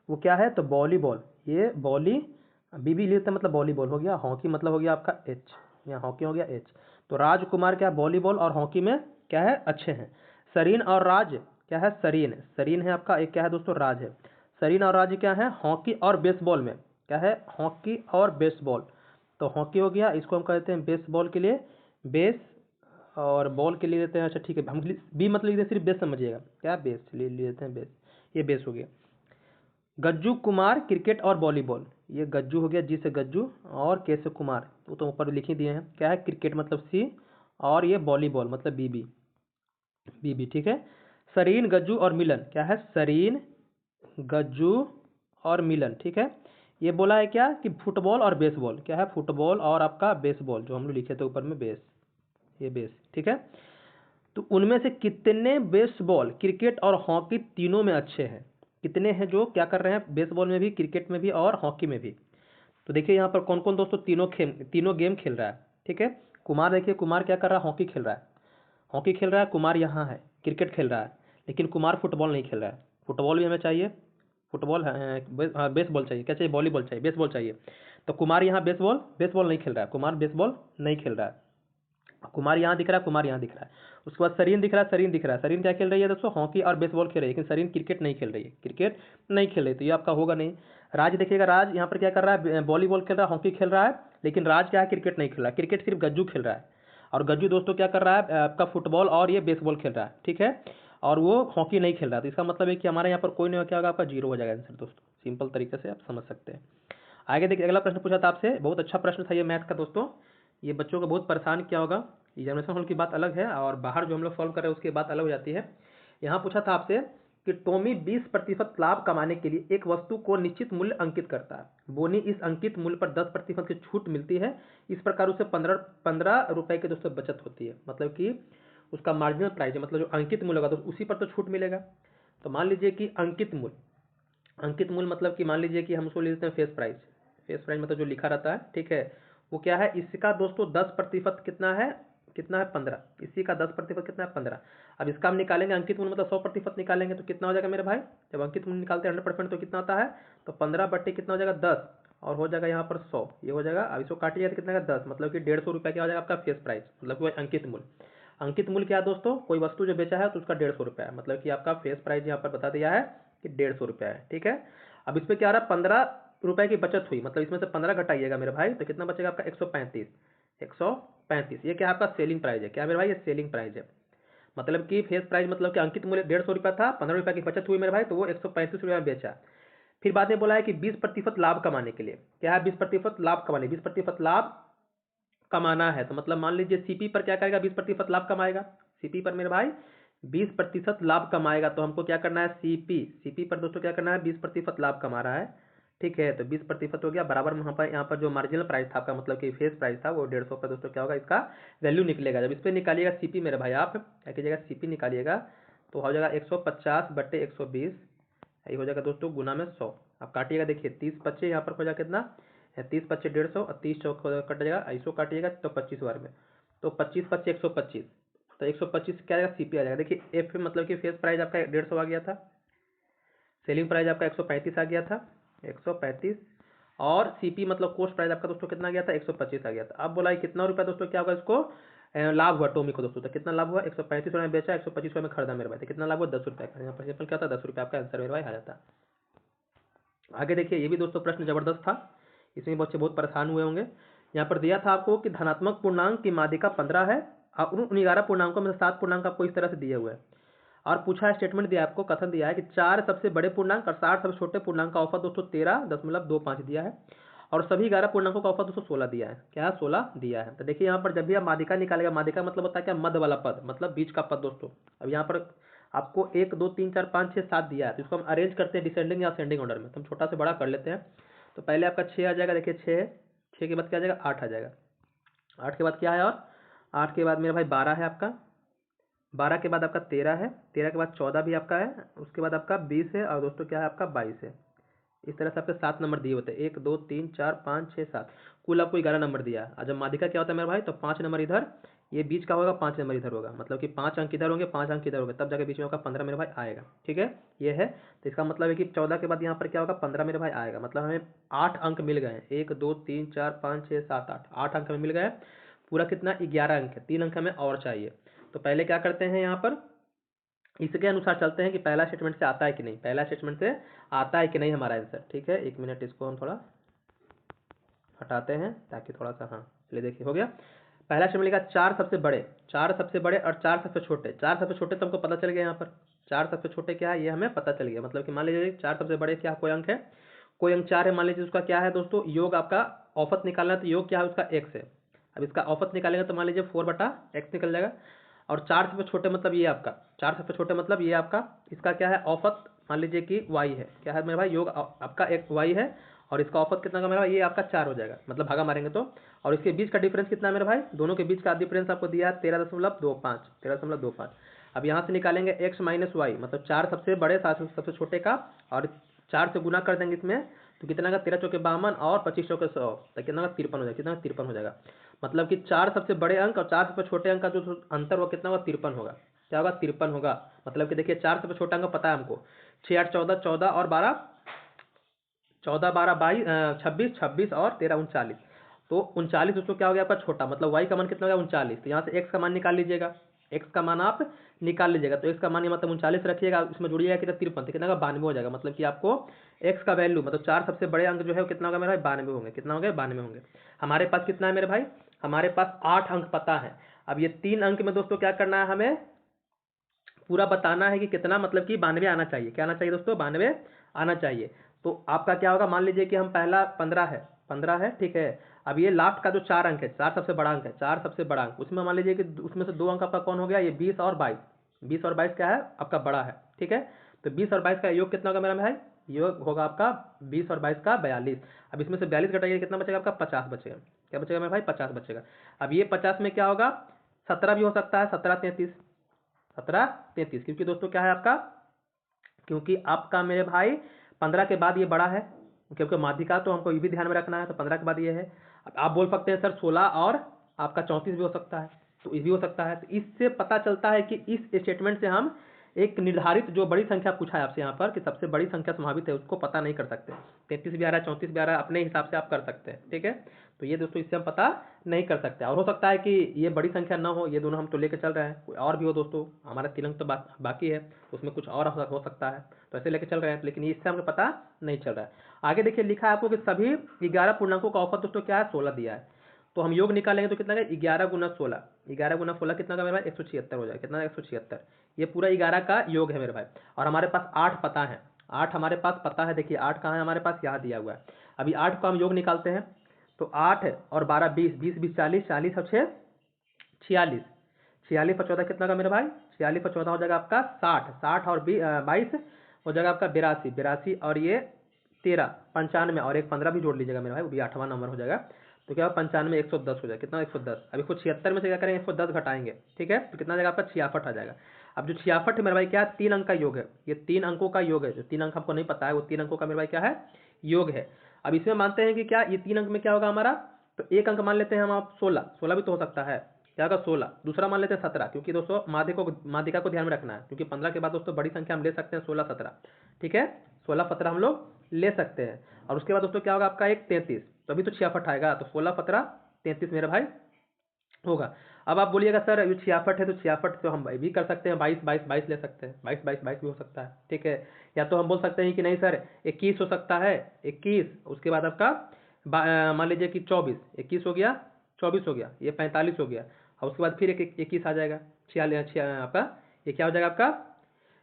वो क्या है, तो वॉलीबॉल, ये बॉली बीबी लेते मतलब वॉलीबॉल हो गया, हॉकी मतलब हो गया आपका एच, यहाँ हॉकी हो गया एच, तो राजकुमार क्या, वॉलीबॉल और हॉकी में क्या है, अच्छे हैं। सरीन और राज क्या है, सरीन, सरीन है आपका, एक क्या है दोस्तों, राज है, सरीन और राज क्या है, हॉकी और बेसबॉल में, क्या है, हॉकी और बेसबॉल, तो हॉकी हो गया, इसको हम कहते हैं बेसबॉल के लिए बेस, और बॉल के लिए लेते हैं, अच्छा ठीक है, हम बी मतलब लिखते हैं, सिर्फ बेस समझिएगा, क्या बेस ले लेते हैं, बेस, ये बेस हो गया। गज्जू कुमार क्रिकेट और वॉलीबॉल, ये गज्जू हो गया, जी से गज्जू, और के से कुमार, तो ऊपर लिख ही दिए हैं, क्या है, क्रिकेट मतलब सी, और ये वॉलीबॉल मतलब बीबी, बीबी, ठीक है। सरीन गज्जू और मिलन, क्या है, सरीन गज्जू और मिलन, ठीक है। ये बोला है क्या कि फुटबॉल और बेसबॉल, क्या है, फुटबॉल और आपका बेसबॉल, जो हम लोग लिखे थे ऊपर में बेस, ये बेस, ठीक है। तो उनमें से कितने बेसबॉल क्रिकेट और हॉकी तीनों में अच्छे हैं, कितने हैं जो क्या कर रहे हैं बेसबॉल में भी, क्रिकेट में भी और हॉकी में भी, तो देखिए यहाँ पर कौन कौन दोस्तों तीनों गेम खेल रहा है। ठीक है, कुमार देखिए, कुमार क्या कर रहा है, हॉकी खेल रहा है। हॉकी खेल रहा है कुमार, यहाँ है क्रिकेट खेल रहा है, लेकिन कुमार फुटबॉल नहीं खेल रहा है। फुटबॉल भी हमें चाहिए, फुटबॉल है, बेसबॉल चाहिए, क्या चाहिए, वॉलीबॉल चाहिए, बेसबॉल चाहिए। तो कुमार यहाँ बेसबॉल बेसबॉल नहीं खेल रहा है, कुमार बेसबॉल नहीं खेल रहा है। कुमार यहाँ दिख रहा है, कुमार यहाँ दिख रहा है। उसके बाद सरीन दिख रहा है, सरीन दिख रहा है। सरीन क्या खेल रही है दोस्तों, हॉकी और बेसबॉल खेल रही है, लेकिन सरीन क्रिकेट नहीं खेल रही है, क्रिकेट नहीं खेल रही है, तो ये आपका होगा नहीं। राज देखिएगा, राज यहाँ पर क्या कर रहा है, वॉलीबॉल खेल रहा है, हॉकी खेल रहा है, लेकिन राज क्या है, क्रिकेट नहीं खेल रहा है, क्रिकेट सिर्फ गज्जू खेल रहा है। और गज्जू दोस्तों क्या कर रहा है, आपका फुटबॉल और ये बेसबॉल खेल रहा है। ठीक है, और वो हॉकी नहीं खेल रहा है, तो इसका मतलब है कि हमारे यहाँ पर कोई नहीं, क्या होगा आपका, जीरो हो जाएगा आंसर दोस्तों। सिंपल तरीके से आप समझ सकते हैं। आगे देखिए, अगला प्रश्न पूछा था आपसे, बहुत अच्छा प्रश्न था ये मैथ का दोस्तों। ये बच्चों को बहुत परेशान किया होगा। एग्जामिनेशन हॉल की बात अलग है और बाहर जो हम लोग सॉल्व कर रहे हैं उसकी बात अलग हो जाती है। यहाँ पूछा था आपसे कि टॉमी 20% लाभ कमाने के लिए एक वस्तु को निश्चित मूल्य अंकित करता है। बोनी इस अंकित मूल्य पर 10% की छूट मिलती है। इस प्रकार उसे 15 रुपए की दोस्तों बचत होती है। मतलब कि उसका मार्जिनल प्राइस है, मतलब जो अंकित मूल्य होगा तो उसी पर तो छूट मिलेगा। तो मान लीजिए कि अंकित मूल्य मतलब कि मान लीजिए कि हम उसको ले लेते हैं फेस प्राइस। फेस प्राइस मतलब जो लिखा रहता है, ठीक है, वो क्या है, इसका दोस्तों 10% कितना है, 15। इसी का 10% कितना है, 15। अब इसका हम निकालेंगे अंकित मूल्य मतलब 100% निकालेंगे तो कितना हो जाएगा मेरे भाई, जब अंकित मूल्य निकालते हैं 100% तो कितना होता है, तो 15 बट्टे कितना हो जाएगा, 10, और हो जाएगा यहाँ पर 100, ये हो जाएगा। अब इसको काटिएगा तो कितना का 10, मतलब कि 150 रुपये क्या हो जाएगा आपका फेस प्राइस, मतलब कि अंकित मूल्य। अंकित मूल्य क्या है दोस्तों, कोई वस्तु जो बेचा है तो उसका 150 रुपया है, मतलब कि आपका फेस प्राइस यहाँ पर बता दिया है कि 150 रुपया है। ठीक है, अब इस पर क्या आ रहा है, 15 रुपए की बचत हुई, मतलब इसमें से 15 घटाइएगा मेरे भाई तो कितना बचेगा आपका 135। 135 ये क्या है आपका सेलिंग प्राइस है, क्या मेरे भाई, ये सेलिंग प्राइस है। मतलब कि फेस प्राइस मतलब कि अंकित मूल्य 150 रुपया था, 15 रुपये की बचत हुई मेरे भाई, तो वो 135 रुपये में बेचा। फिर बाद में बोला है कि 20% लाभ कमाने के लिए, क्या है 20% लाभ कमाने, 20% लाभ कमाना है। तो मतलब मान लीजिए सीपी पर क्या करेगा, 20% लाभ कमाएगा। सीपी पर मेरे भाई 20% लाभ कमाएगा, तो हमको क्या करना है, सीपी पर दोस्तों क्या करना है, 20% लाभ कमा रहा है। ठीक है, तो 20% हो गया बराबर में यहाँ पर जो मार्जिनल प्राइस था आपका, मतलब कि फेस प्राइस था वो 150 पर दोस्तों क्या होगा, इसका वैल्यू निकलेगा। जब इस पर निकालिएगा सीपी मेरे भाई, आप क्या कीजिएगा, सीपी निकालिएगा तो हो जाएगा 150 बट्टे 120, ये हो जाएगा दोस्तों गुना में 100। आप काटिएगा, देखिए 30 25 यहाँ पर हो जाएगा कितना, 30 25 150 और 30 चौक कट जाएगा, इसको काटिएगा तो 25 बार में, तो 25 25 125, तो 125 क्या आएगा, सीपी आ जाएगा। देखिए एफ मतलब कि फेस प्राइस आपका 150 आ गया था, सेलिंग प्राइस आपका 135 आ गया था, 135, और सीपी मतलब कॉस्ट प्राइस आपका दोस्तों कितना गया था, 125 आ गया था। अब बोला है कितना रुपया दोस्तों क्या होगा, इसको लाभ हुआ टोमी को दोस्तों, तो कितना लाभ हुआ, 135 रुपये में बेचा, 125 रुपये में खरीदा मेरे भाई, तो कितना लाभ हुआ, 10 रुपये का। यहाँ पर सिंपल क्या था, 10 रुपये आपका आंसर मेरे भाई आ जाता। आगे देखिए, ये भी दोस्तों प्रश्न जबरदस्त था, इसमें बच्चे बहुत परेशान हुए होंगे। यहाँ पर दिया था आपको कि धनात्मक पूर्णांक की माध्यिका 15 है और उन 11 पूर्णांकों में से 7 पूर्णांक आपको इस तरह से दिए हुए हैं। और पूछा है, स्टेटमेंट दिया है आपको, कथन दिया है कि 4 सबसे बड़े पूर्णांक और 60 सबसे छोटे पूर्णांक का औसत दोस्तों 13.25 दिया है, और सभी 11 पूर्णांकों का औसत दोस्तों 16 दिया है। क्या है, 16 दिया है। तो देखिए यहाँ पर जब भी आप माध्यिका निकालेगा, माध्यिका मतलब होता है क्या, मध्य वाला पद, मतलब बीच का पद दोस्तों। अब यहाँ पर आपको 1 2 3 4 5 6 7 दिया है, तो इसको हम अरेंज करते हैं डिसेंडिंग या असेंडिंग ऑर्डर में, तो हम छोटा से बड़ा कर लेते हैं। तो पहले आपका 6 आ जाएगा, देखिए 6 है, 6 के बाद क्या आ जाएगा, 8 आ जाएगा, 8 के बाद क्या है, और 8 के बाद मेरा भाई 12 है आपका, 12 के बाद आपका 13 है, 13 के बाद 14 भी आपका है, उसके बाद आपका 20 है, और दोस्तों क्या है आपका 22 है। इस तरह से आपके 7 नंबर दिए होते हैं, 1 2 3 4 5 6 7, कुल आपको 11 नंबर दिया है। और जब माध्यिका क्या होता है मेरे भाई, तो 5 नंबर इधर, ये बीच का होगा, 5 नंबर इधर होगा, मतलब कि 5 अंक इधर होंगे, 5 अंक इधर होंगे, तब जाके बीच में होगा 15 मेरे भाई आएगा। ठीक है, ये है। तो इसका मतलब है कि 14 के बाद यहाँ पर क्या होगा, 15 मेरे भाई आएगा, मतलब हमें 8 अंक मिल गए हैं, 1 2 3 4 5 6 7 8, 8 अंक हमें मिल गए। पूरा कितना, 11 अंक है, 3 अंक हमें और चाहिए। तो पहले क्या करते हैं, यहाँ पर इसके अनुसार चलते हैं कि पहला स्टेटमेंट से आता है कि नहीं, पहला स्टेटमेंट से आता है कि नहीं हमारा आंसर। ठीक है, 1 मिनट, इसको हम थोड़ा हटाते हैं ताकि थोड़ा सा, हाँ चलिए देखिए हो गया। पहला स्टेटमेंट लिखा 4 सबसे बड़े, 4 सबसे बड़े और 4 सबसे छोटे। 4 सबसे छोटे तो हमको पता चल गया, यहाँ पर 4 सबसे छोटे क्या है ये हमें पता चल गया। मतलब कि मान लीजिए 4 सबसे बड़े क्या कोई अंक है, कोई अंक 4 है, मान लीजिए उसका क्या है दोस्तों, योग आपका औसत निकालना है, तो योग क्या है उसका x है। अब इसका औसत निकालेंगे तो मान लीजिए 4/x निकल जाएगा। और 4 सबसे छोटे मतलब ये आपका, 4 सबसे छोटे मतलब ये आपका, इसका क्या है औसत, मान लीजिए कि y है, क्या है मेरे भाई, योग आपका एक y है, और इसका औसत कितना का मेरा भाई, ये आपका 4 हो जाएगा, मतलब भागा मारेंगे तो। और इसके बीच का डिफरेंस कितना है मेरे भाई, दोनों के बीच का डिफरेंस आपको दिया है 13.25, 13.25। अब यहाँ से निकालेंगे x माइनस वाई, मतलब 4 सबसे बड़े 7 सबसे छोटे का, और 4 से गुना कर देंगे इसमें, तो कितना का 13 चौके 52 और 25 चौके 100, तो कितना का 53 हो जाएगा, कितना 53 हो जाएगा। मतलब कि 4 सबसे बड़े अंक और 4 सबसे छोटे अंक का जो अंतर होगा कितना होगा, 53 होगा। क्या होगा, 53 होगा। मतलब कि देखिए 4 सबसे छोटा अंक पता है हमको, 6 8 14, 14 और 12, 14 12 22 26, 26 और 13 39। तो 39 दोस्तों क्या हो गया आपका छोटा, मतलब वाई का मान कितना हो गया 39। तो यहाँ से एक्स का मान निकाल लीजिएगा, एक्स का मान आप निकाल लीजिएगा। तो एक्स का मान मतलब 39 रखिएगा, इसमें जोड़िएगा कितना 53, तो कितना का 92 हो जाएगा। मतलब कि आपको एक्स का वैल्यू मतलब 4 सबसे बड़े अंक जो है वो कितना होगा मेरा भाई, 92 होंगे। कितना हो गया, 92 होंगे। हमारे पास कितना है मेरे भाई, हमारे पास 8 अंक पता है। अब ये 3 अंक में दोस्तों क्या करना है, हमें पूरा बताना है कि कितना, मतलब कि 92 आना चाहिए। क्या आना चाहिए दोस्तों, 92 आना चाहिए। तो आपका क्या होगा, मान लीजिए कि हम पहला 15 है, 15 है, ठीक है। अब ये लास्ट का जो 4 अंक है, 4 सबसे बड़ा अंक है, 4 सबसे बड़ा अंक, उसमें मान लीजिए कि उसमें से 2 अंक आपका कौन हो गया, ये 20 और 22। 20 और 22 क्या है आपका बड़ा है, ठीक है। तो 20 और 22 का योग कितना होगा मेरा भाई, योग होगा आपका 20 और 22 का 42। अब इसमें से 42 घटाइए कितना बचेगा आपका, 50 बचेगा। क्या बचेगा मेरा भाई, 50 बचेगा। अब ये 50 में क्या होगा, 17 भी हो सकता है, 17 33, 17 33, क्योंकि दोस्तों क्या है आपका, क्योंकि आपका मेरे भाई 15 के बाद ये बड़ा है, क्योंकि माध्यिका तो हमको ये भी ध्यान में रखना है। तो 15 के बाद ये है। अब आप बोल सकते हैं सर 16 और आपका 34 भी हो सकता है, तो ये भी हो सकता है। तो इससे पता चलता है कि इस स्टेटमेंट से हम एक निर्धारित जो बड़ी संख्या पूछा है आपसे यहाँ पर कि सबसे बड़ी संख्या संभावित है, उसको पता नहीं कर सकते। 33 भी आ रहा है, 34 भी आ रहा है, अपने हिसाब से आप कर सकते हैं, ठीक है। तो ये दोस्तों इससे हम पता नहीं कर सकते। और हो सकता है कि ये बड़ी संख्या ना हो, ये दोनों हम तो लेके चल रहे हैं, कोई और भी हो दोस्तों, हमारा 3 अंक तो बाकी है, उसमें कुछ और हो सकता है, तो ऐसे लेके चल रहे हैं। लेकिन इससे हमें पता नहीं चल रहा है। आगे देखिए लिखा है आपको कि सभी 11 पूर्णांकों का औसत दोस्तों क्या है, 16 दिया है। तो हम योग निकालेंगे तो कितना का, 11 गुना 16, 11 गुना 16 कितना का मेरे भाई, 176 हो जाएगा। कितना, 176। ये पूरा 11 का योग है मेरे भाई। और हमारे पास 8 पता है, 8 हमारे पास पता है। देखिए 8 कहाँ है हमारे पास, यहाँ दिया हुआ है। अभी 8 को हम योग निकालते हैं, तो 8 और 12 20, 20 20 40, 40 और 6 46, 46 और 14 कितना का मेरे भाई, 46 और 14 हो जाएगा आपका 60, 60 और 22 हो जाएगा आपका 82, 82 और ये 13 95, और एक 15 भी जोड़ लीजिएगा मेरे भाई, वो भी 8वां नंबर हो जाएगा। तो क्या 95 110 हो जाएगा। कितना, 110। अब 176 में से क्या करेंगे, 110 घटाएंगे, ठीक है। तो कितना आ जाएगा आपका, 66 आ जाएगा। अब जो 66 है मेरे भाई क्या है, 3 अंक का योग है। ये 3 अंकों का योग है। जो 3 अंक हमको नहीं पता है, वो 3 अंकों का मेरे भाई क्या है, योग है। अब इसमें मानते हैं कि क्या ये 3 अंक में क्या होगा हमारा, तो एक अंक मान लेते हैं हम आप 16, 16 भी तो हो सकता है। क्या होगा 16, दूसरा मान लेते हैं 17, क्योंकि दोस्तों माध्यिका को ध्यान में रखना है, क्योंकि 15 के बाद दोस्तों बड़ी संख्या हम ले सकते हैं 16 17, ठीक है। 16 17 हम लोग ले सकते हैं। और उसके बाद दोस्तों क्या होगा आपका एक 33, तो अभी तो 66 आएगा, तो 16 17 33 मेरे भाई होगा। अब आप बोलिएगा सर ये 66 है, तो 66 तो हम भी कर सकते हैं, 22 22 22 ले सकते हैं, 22 22 22 भी हो सकता है, ठीक है। या तो हम बोल सकते हैं कि नहीं सर 21 हो सकता है, 21, उसके बाद आपका मान लीजिए कि 24, 21 हो गया, 24 हो गया, ये 45 हो गया, और उसके बाद फिर एक 21 आ जाएगा, 46 आपका ये क्या हो जाएगा आपका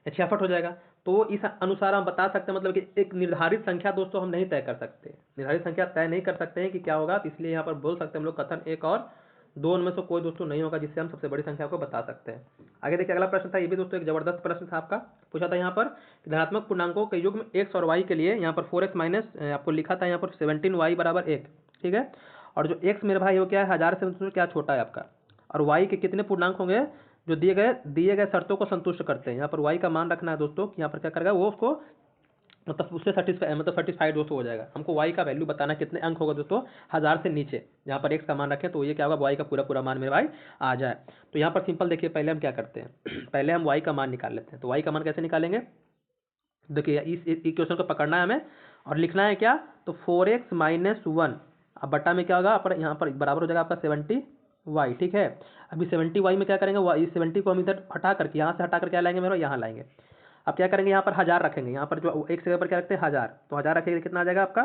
66 हो जाएगा। तो इस अनुसार हम बता सकते हैं, मतलब कि एक निर्धारित संख्या दोस्तों हम नहीं तय कर सकते, निर्धारित संख्या तय नहीं कर सकते हैं कि क्या होगा। तो इसलिए यहाँ पर बोल सकते हैं हम लोग कथन एक और दो उनमें से कोई दोस्तों नहीं होगा जिससे हम सबसे बड़ी संख्या को बता सकते हैं। आगे देखिए अगला प्रश्न था, ये भी दोस्तों एक जबरदस्त प्रश्न था आपका। पूछा था यहाँ पर धनात्मक पूर्णांकों के युग्म एक्स और वाई के लिए, यहाँ पर 4x माइनस आपको लिखा था यहाँ पर 17y बराबर 1, ठीक है। और जो x मेरे भाई वो क्या है, 1000 से दोस्तों क्या छोटा है आपका, और y के कितने पूर्णांक होंगे जो दिए गए शर्तों को संतुष्ट करते हैं। यहाँ पर y का मान रखना है दोस्तों, यहाँ पर क्या करेगा वो उसको मतलब उससे सेटिस्फाइड दोस्तों हो जाएगा। हमको y का वैल्यू बताना कितने अंक होगा दोस्तों 1000 से नीचे। यहाँ पर x का मान रखें तो ये क्या होगा, y का पूरा पूरा मान मेरे भाई आ जाए। तो यहाँ पर सिंपल देखिए पहले हम क्या करते हैं पहले हम y का मान निकाल लेते हैं। तो y का मान कैसे निकालेंगे, देखिए इस इक्वेशन को पकड़ना है हमें और लिखना है क्या, तो 4x माइनस 1 अब बट्टा में क्या होगा पर यहाँ पर बराबर हो जाएगा आपका 70y, ठीक है। अभी 70y में क्या करेंगे, 70 को हम इधर हटा करके यहाँ से हटा कर क्या लाएंगे मेरे, यहाँ लाएंगे। अब क्या करेंगे, यहाँ पर 1000 रखेंगे, यहाँ पर जो एक जगह पर क्या रखते हैं 1000, तो 1000 रखेंगे कितना आ जाएगा आपका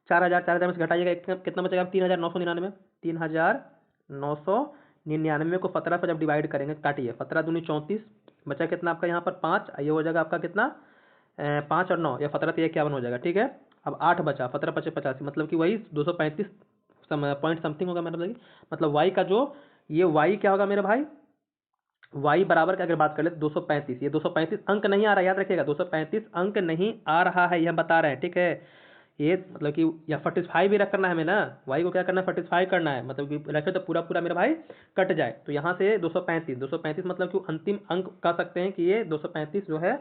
4000, 4000 में से घटाइएगा कितना बचेगा 3999, 3999 को 17 पर जब डिवाइड करेंगे, काटिए 17 दूनी 34, बचा कितना आपका यहाँ पर 5, ये हो जाएगा आपका कितना 5 और 9 या 17 तो 51 हो जाएगा, ठीक है। अब 8 बचा, 17 पचे 85, मतलब कि वही 235 पॉइंट समथिंग होगा मतलब y का जो ये y क्या होगा मेरे भाई, y बराबर की अगर बात कर ले तो 235, ये 235 अंक नहीं आ रहा, याद रखिएगा 235 अंक नहीं आ रहा है, यह बता रहे हैं, ठीक है। ये मतलब कि या 45 भी रख करना है हमें ना, y को क्या करना है 45 करना है, मतलब कि रखे तो पूरा पूरा मेरा भाई कट जाए। तो यहाँ से 235 मतलब कि अंतिम अंक कह सकते हैं कि ये 235 जो है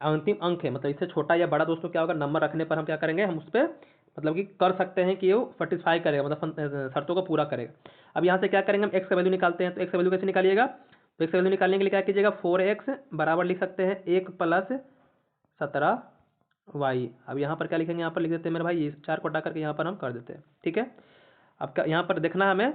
अंतिम अंक है, मतलब इससे छोटा या बड़ा दोस्तों क्या होगा, नंबर रखने पर हम क्या करेंगे, हम उस पर मतलब कि कर सकते हैं कि वो सेटिस्फाई करेगा, मतलब शर्तों को पूरा करेगा। अब यहाँ से क्या करेंगे, हम एक्स का वैल्यू निकालते हैं। तो एक्स का वैल्यू कैसे निकालिएगा, तो एक्स का वैल्यू निकालने के लिए क्या कीजिएगा, 4x बराबर लिख सकते हैं 1 + 17y। अब यहाँ पर क्या लिखेंगे, यहाँ पर लिख देते हैं मेरे भाई, ये 4 को हटा करके यहाँ पर हम कर देते हैं। ठीक है, अब यहाँ पर देखना है हमें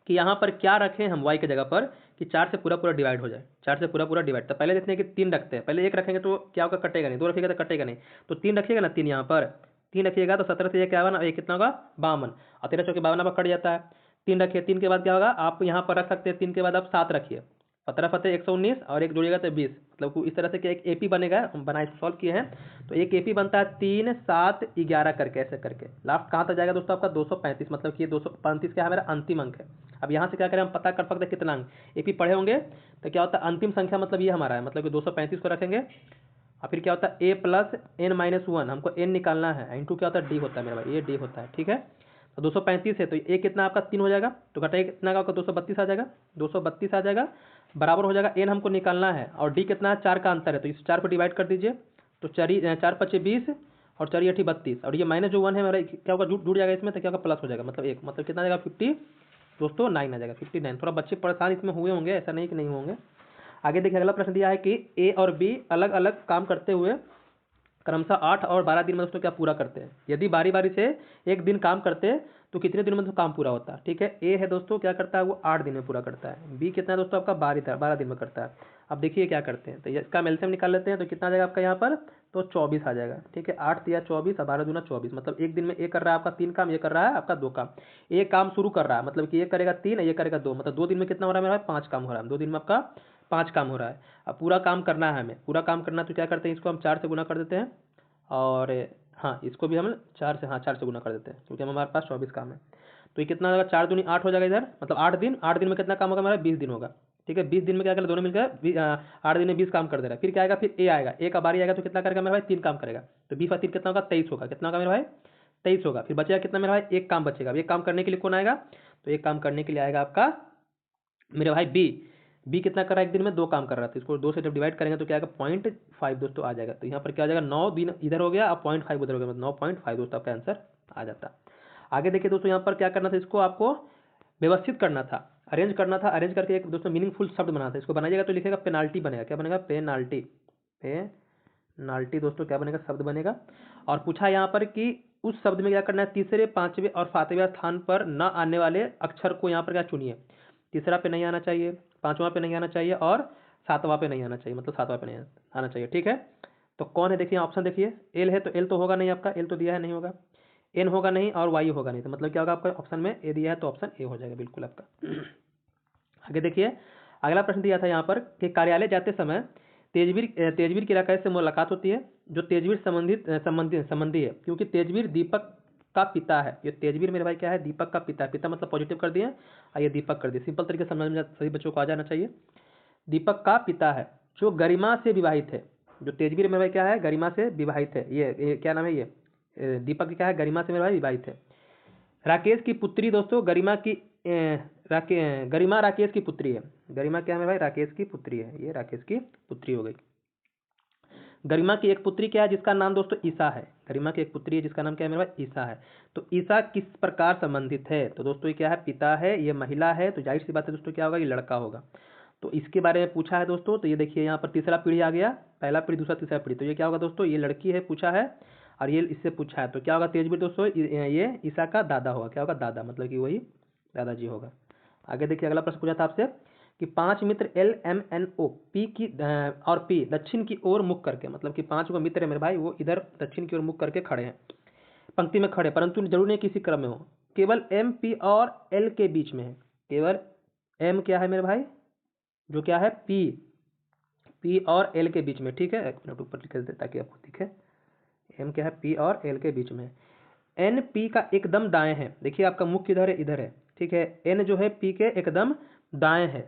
कि यहाँ पर क्या रखें हम y की जगह पर, कि 4 से पूरा पूरा डिवाइड हो जाए। 4 से पूरा पूरा डिवाइड, तो पहले देखते हैं कि 3 रखते हैं। पहले 1 रखेंगे तो क्या होगा, कटेगा नहीं। 2 रखिएगा तो कटेगा नहीं, तो 3 रखिएगा ना, 3 यहाँ पर 3 रखिएगा तो 17 से ये क्या होगा ना, ये कितना होगा 52, और 13 चौके 52 पर कट जाता है। 3 रखिए, 3 के बाद क्या होगा, आप यहाँ पर रख सकते हैं 3 के बाद आप 7 रखिए, 17 फतेह 119 और एक जोड़िएगा तो 20, मतलब इस तरह से क्या एक एपी बनेगा। हम बनाए सॉल्व किए हैं, तो एक एपी बनता है 3 7 11 करके, ऐसे करके लास्ट कहाँ तक जाएगा दोस्तों, आपका 235, मतलब कि ये 235 क्या है मेरा अंतिम अंक है। अब यहाँ से क्या करें, हम पता कर सकते हैं कितना अंक एपी पढ़े होंगे, तो क्या होता है अंतिम संख्या, मतलब ये हमारा है, मतलब कि 235 को रखेंगे। और फिर क्या होता है a + n-1, हमको n निकालना है, इंटू क्या होता है d होता है मेरा भाई, ये d होता है। ठीक है, तो 235 है तो a कितना आपका 3 हो जाएगा, तो घटाइए कितना का 232 आ जाएगा, 232 आ जाएगा, बराबर हो जाएगा n हमको निकालना है, और d कितना है 4 का अंतर है, तो इस 4 को डिवाइड कर दीजिए, तो 4 × 5 = 20 और 4 × 8 = 32, और ये माइनस जो 1 है मेरा क्या होगा, जुड़ जाएगा इसमें, तो क्या होगा प्लस हो जाएगा, मतलब 1, मतलब कितना आ जाएगा 50 दोस्तों 9 आ जाएगा, 59। थोड़ा बच्चे परेशान इसमें हुए होंगे, ऐसा नहीं कि नहीं होंगे। आगे देखिए, अगला प्रश्न दिया है कि ए और बी अलग अलग काम करते हुए क्रमशः 8 और 12 दिन में दोस्तों क्या पूरा करते हैं। यदि बारी बारी से एक दिन काम करते हैं तो कितने दिन में तो काम पूरा होता है। ठीक है, ए है दोस्तों क्या करता है, वो 8 दिन में पूरा करता है। बी कितना है दोस्तों आपका 12 दिन में करता है। अब देखिए क्या करते हैं, तो इसका एलसीएम निकाल लेते हैं, तो कितना आ जाएगा आपका यहाँ पर, तो 24 आ जाएगा। ठीक है, 8 × 24 और 12 × 24, मतलब एक दिन में ए कर रहा है आपका 3 काम, ये कर रहा है आपका 2 काम। एक काम शुरू कर रहा है, मतलब कि ये करेगा 3, ये करेगा 2, मतलब 2 दिन में कितना हो रहा है मेरा 5 काम हो रहा है। 2 दिन में आपका 5 काम हो रहा है। अब पूरा काम करना है हमें, पूरा काम करना, तो क्या करते हैं, इसको हम 4 से गुना कर देते हैं, और हाँ इसको भी हम 4 से गुना कर देते हैं, क्योंकि हमारे पास 24 काम है। तो ये कितना होगा, 4 दूनी 8 हो जाएगा इधर, मतलब 8 दिन में कितना काम होगा हमारा 20 दिन होगा। ठीक है, 20 दिन में क्या करेगा, दोनों मिलकर 8 दिन में 20 काम कर दे रहा है। फिर क्या आएगा, फिर ए आएगा, ए का बारी आएगा तो कितना करेगा मेरा भाई 3 काम करेगा, तो 20 और 3 कितना होगा 23 होगा। कितना होगा मेरा भाई 23 होगा। फिर बचेगा कितना मेरा भाई, एक काम बचेगा। अब एक काम करने के लिए कौन आएगा, तो एक काम करने के लिए आएगा आपका मेरे भाई बी कितना कर रहा है, एक दिन में 2 काम कर रहा था, इसको 2 से जब डिवाइड करेंगे तो क्या आएगा 0.5 दोस्तों आ जाएगा। तो यहाँ पर क्या आ जाएगा 9 दिन इधर हो गया, अब 0.5 उधर हो गया, मतलब 9.5 दोस्तों आपका आंसर आ जाता। आगे देखिए दोस्तों, यहाँ पर क्या करना था, इसको आपको व्यवस्थित करना था, अरेंज करना था। अरेंज करके एक दोस्तों मीनिंगफुल शब्द बनाना था। इसको बनाइएगा तो लिखेगा पेनाल्टी बनेगा, क्या बनेगा पेनाल्टी, पेनाल्टी दोस्तों क्या बनेगा शब्द बनेगा। और पूछा यहाँ पर कि उस शब्द में क्या करना है, तीसरे 5वें और 7वें स्थान पर न आने वाले अक्षर को यहाँ पर क्या चुनिए। तीसरा पे नहीं आना चाहिए, 5वां पे नहीं आना चाहिए, और 7वां पे नहीं आना चाहिए, मतलब 7वां पे नहीं आना चाहिए। ठीक है, तो कौन है देखिए ऑप्शन देखिए, एल है तो एल तो होगा नहीं आपका, एल तो दिया है नहीं होगा, एन होगा नहीं, और वाई होगा नहीं, तो मतलब क्या होगा आपका ऑप्शन में ए दिया है तो ऑप्शन ए हो जाएगा बिल्कुल आपका। आगे देखिए, अगला प्रश्न दिया था यहाँ पर कि कार्यालय जाते समय तेजवीर की राकेश से मुलाकात होती है, जो तेजवीर संबंधी है, क्योंकि तेजवीर दीपक का पिता है। ये तेजवीर मेरे भाई क्या है, दीपक का पिता है। पिता मतलब पॉजिटिव कर दिए, आइए दीपक कर दिए, सिंपल तरीके से समझ में सभी बच्चों को आ जाना चाहिए। दीपक का पिता है जो गरिमा से विवाहित है, जो तेजवीर मेरे भाई क्या है गरिमा से विवाहित है। ये क्या नाम है, ये दीपक क्या है गरिमा से मेरे भाई विवाहित है। राकेश की पुत्री दोस्तों गरिमा की गरिमा राकेश की पुत्री है। गरिमा क्या है मेरे भाई राकेश की पुत्री है, ये राकेश की पुत्री हो गई। गरिमा की एक पुत्री क्या है जिसका नाम दोस्तों ईसा है। गरिमा की एक पुत्री है जिसका नाम क्या है मेरे भाई ईसा है। तो ईसा किस प्रकार संबंधित है, तो दोस्तों ये क्या है पिता है, ये महिला है, तो जाहिर सी बात है दोस्तों क्या होगा ये लड़का होगा। तो इसके बारे में पूछा है दोस्तों, तो ये देखिए यहाँ पर तीसरा पीढ़ी आ गया, पहला पीढ़ी दूसरा तीसरा पीढ़ी, तो ये क्या होगा दोस्तों ये लड़की है पूछा है, और ये इससे पूछा है, तो क्या होगा तेजवीर दोस्तों ये ईसा का दादा होगा। क्या होगा दादा, मतलब कि वही दादाजी होगा। आगे देखिए अगला प्रश्न पूछा था आपसे कि 5 मित्र LMNO पी की और पी दक्षिण की ओर मुख करके, मतलब कि 5 मित्र है मेरे भाई वो इधर दक्षिण की ओर मुख करके खड़े हैं, पंक्ति में खड़े, परंतु जरूर नहीं किसी क्रम में हो, केवल M P और L के बीच में है। केवल M क्या है मेरे भाई जो क्या है P और L के बीच में। ठीक है, एक मिनट ऊपर लिख देते ताकि आपको दिखे, M क्या है P और L के बीच में। N P का एकदम दाएं है, देखिए आपका मुख किधर है इधर है। ठीक है, N जो है P के एकदम दाएं है,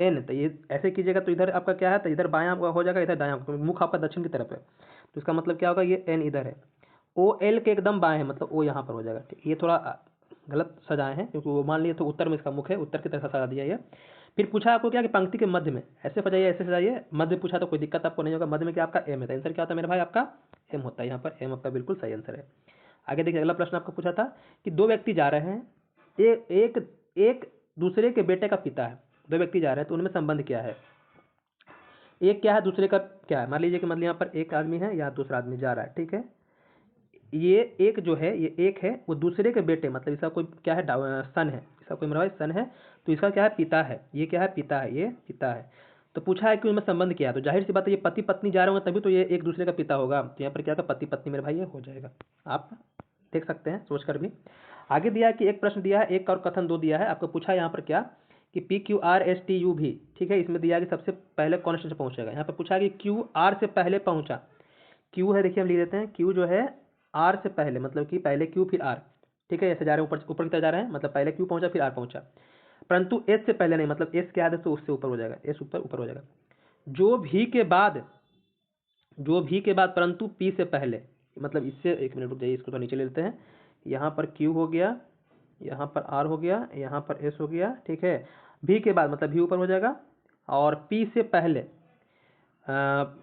N तो ये ऐसे कीजिएगा तो इधर आपका क्या है, तो इधर बायां हो जाएगा, इधर दायां, मुख आपका दक्षिण की तरफ है, तो इसका मतलब क्या होगा ये N इधर है। O L के एकदम बाएं है, मतलब O यहाँ पर हो जाएगा। ठीक, ये थोड़ा गलत सजाए हैं, क्योंकि वो मान लिए तो उत्तर में इसका मुख है, उत्तर की तरफ सजा दिया है। फिर पूछा आपको क्या कि पंक्ति के मध्य में ऐसे सजाइए, ऐसे सजाइए। मध्य पूछा तो कोई दिक्कत आपको नहीं होगा। मध्य में क्या आपका एम है, तो आंसर क्या होता है मेरे भाई आपका एम होता है। यहाँ पर एम आपका बिल्कुल सही आंसर है। आगे देखिए, अगला प्रश्न आपको पूछा था कि दो व्यक्ति जा रहे हैं, एक एक दूसरे के बेटे का पिता है। दो व्यक्ति जा रहे हैं तो उनमें संबंध क्या है, एक क्या है दूसरे का क्या है। मान लीजिए कि मतलब यहाँ पर एक आदमी है या दूसरा आदमी जा रहा है, ठीक है। ये एक जो है, ये एक है, वो दूसरे के बेटे मतलब इसका कोई क्या है, सन है, इसका कोई मेरा भाई सन है, तो इसका क्या है पिता है। ये क्या है पिता है, ये पिता है। तो पूछा है कि उनमें संबंध क्या है, तो जाहिर सी बात है ये पति पत्नी जा रहे होंगे तभी तो ये एक दूसरे का पिता होगा। तो यहाँ पर क्या होगा, पति पत्नी मेरे भाई ये हो जाएगा। आप देख सकते हैं सोच कर भी। आगे दिया है कि एक प्रश्न दिया है, एक और कथन दो दिया है। आपको पूछा है यहाँ पर क्या कि P Q R S T U भी, ठीक है। इसमें दिया है कि सबसे पहले कौन स्टेशन पहुंचेगा। यहाँ पर पूछा है कि क्यू आर से पहले पहुंचा। क्यू है, देखिए हम लिख देते हैं, क्यू जो है आर से पहले, मतलब कि पहले क्यू फिर आर, ठीक है। ऐसे जा रहे हैं ऊपर ऊपर की तरफ जा रहे हैं, मतलब पहले क्यू पहुंचा फिर आर पहुंचा, परंतु एस से पहले नहीं, मतलब एस क्या है तो उससे ऊपर हो जाएगा, एस ऊपर ऊपर हो जाएगा। जो भी के बाद परंतु पी से पहले, मतलब इससे एक मिनट रुक जाइए, इसको तो नीचे ले लेते हैं। यहाँ पर क्यू हो गया, यहाँ पर आर हो गया, यहाँ पर एस हो गया, ठीक है। भी के बाद मतलब भी ऊपर हो जाएगा, और पी से पहले,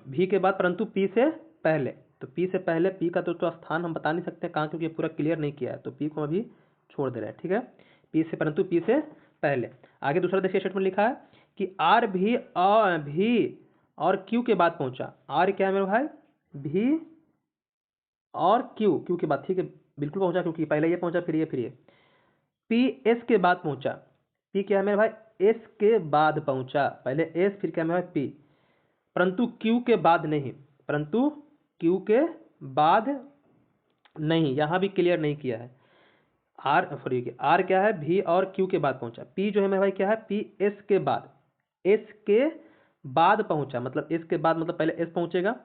भी के बाद परंतु पी से पहले, तो पी से पहले, पी का तो स्थान हम बता नहीं सकते कहाँ, क्योंकि पूरा क्लियर नहीं किया है, तो पी को अभी छोड़ दे रहे हैं, ठीक है। पी से परंतु पी से पहले। आगे दूसरा देखिए स्टेटमेंट लिखा है कि आर भी और क्यू के बाद पहुंचा। आर क्या है मेरे भाई, भी और क्यू, क्यू के बाद, ठीक है, बिल्कुल पहुंचा, क्योंकि पहले ये पहुंचा फिर ये। पी एस के बाद पहुंचा। पी क्या है मेरे भाई, एस के बाद पहुंचा, पहले एस फिर क्या है मेरे भाई पी, परंतु क्यू के बाद नहीं, परंतु क्यू के बाद नहीं, यहां भी क्लियर नहीं किया है। आर सॉरी, आर क्या है भी और क्यू के बाद पहुंचा। पी जो है मेरे भाई क्या है, पी एस के बाद, एस के बाद पहुंचा, मतलब एस के बाद मतलब पहले एस पहुंचेगा,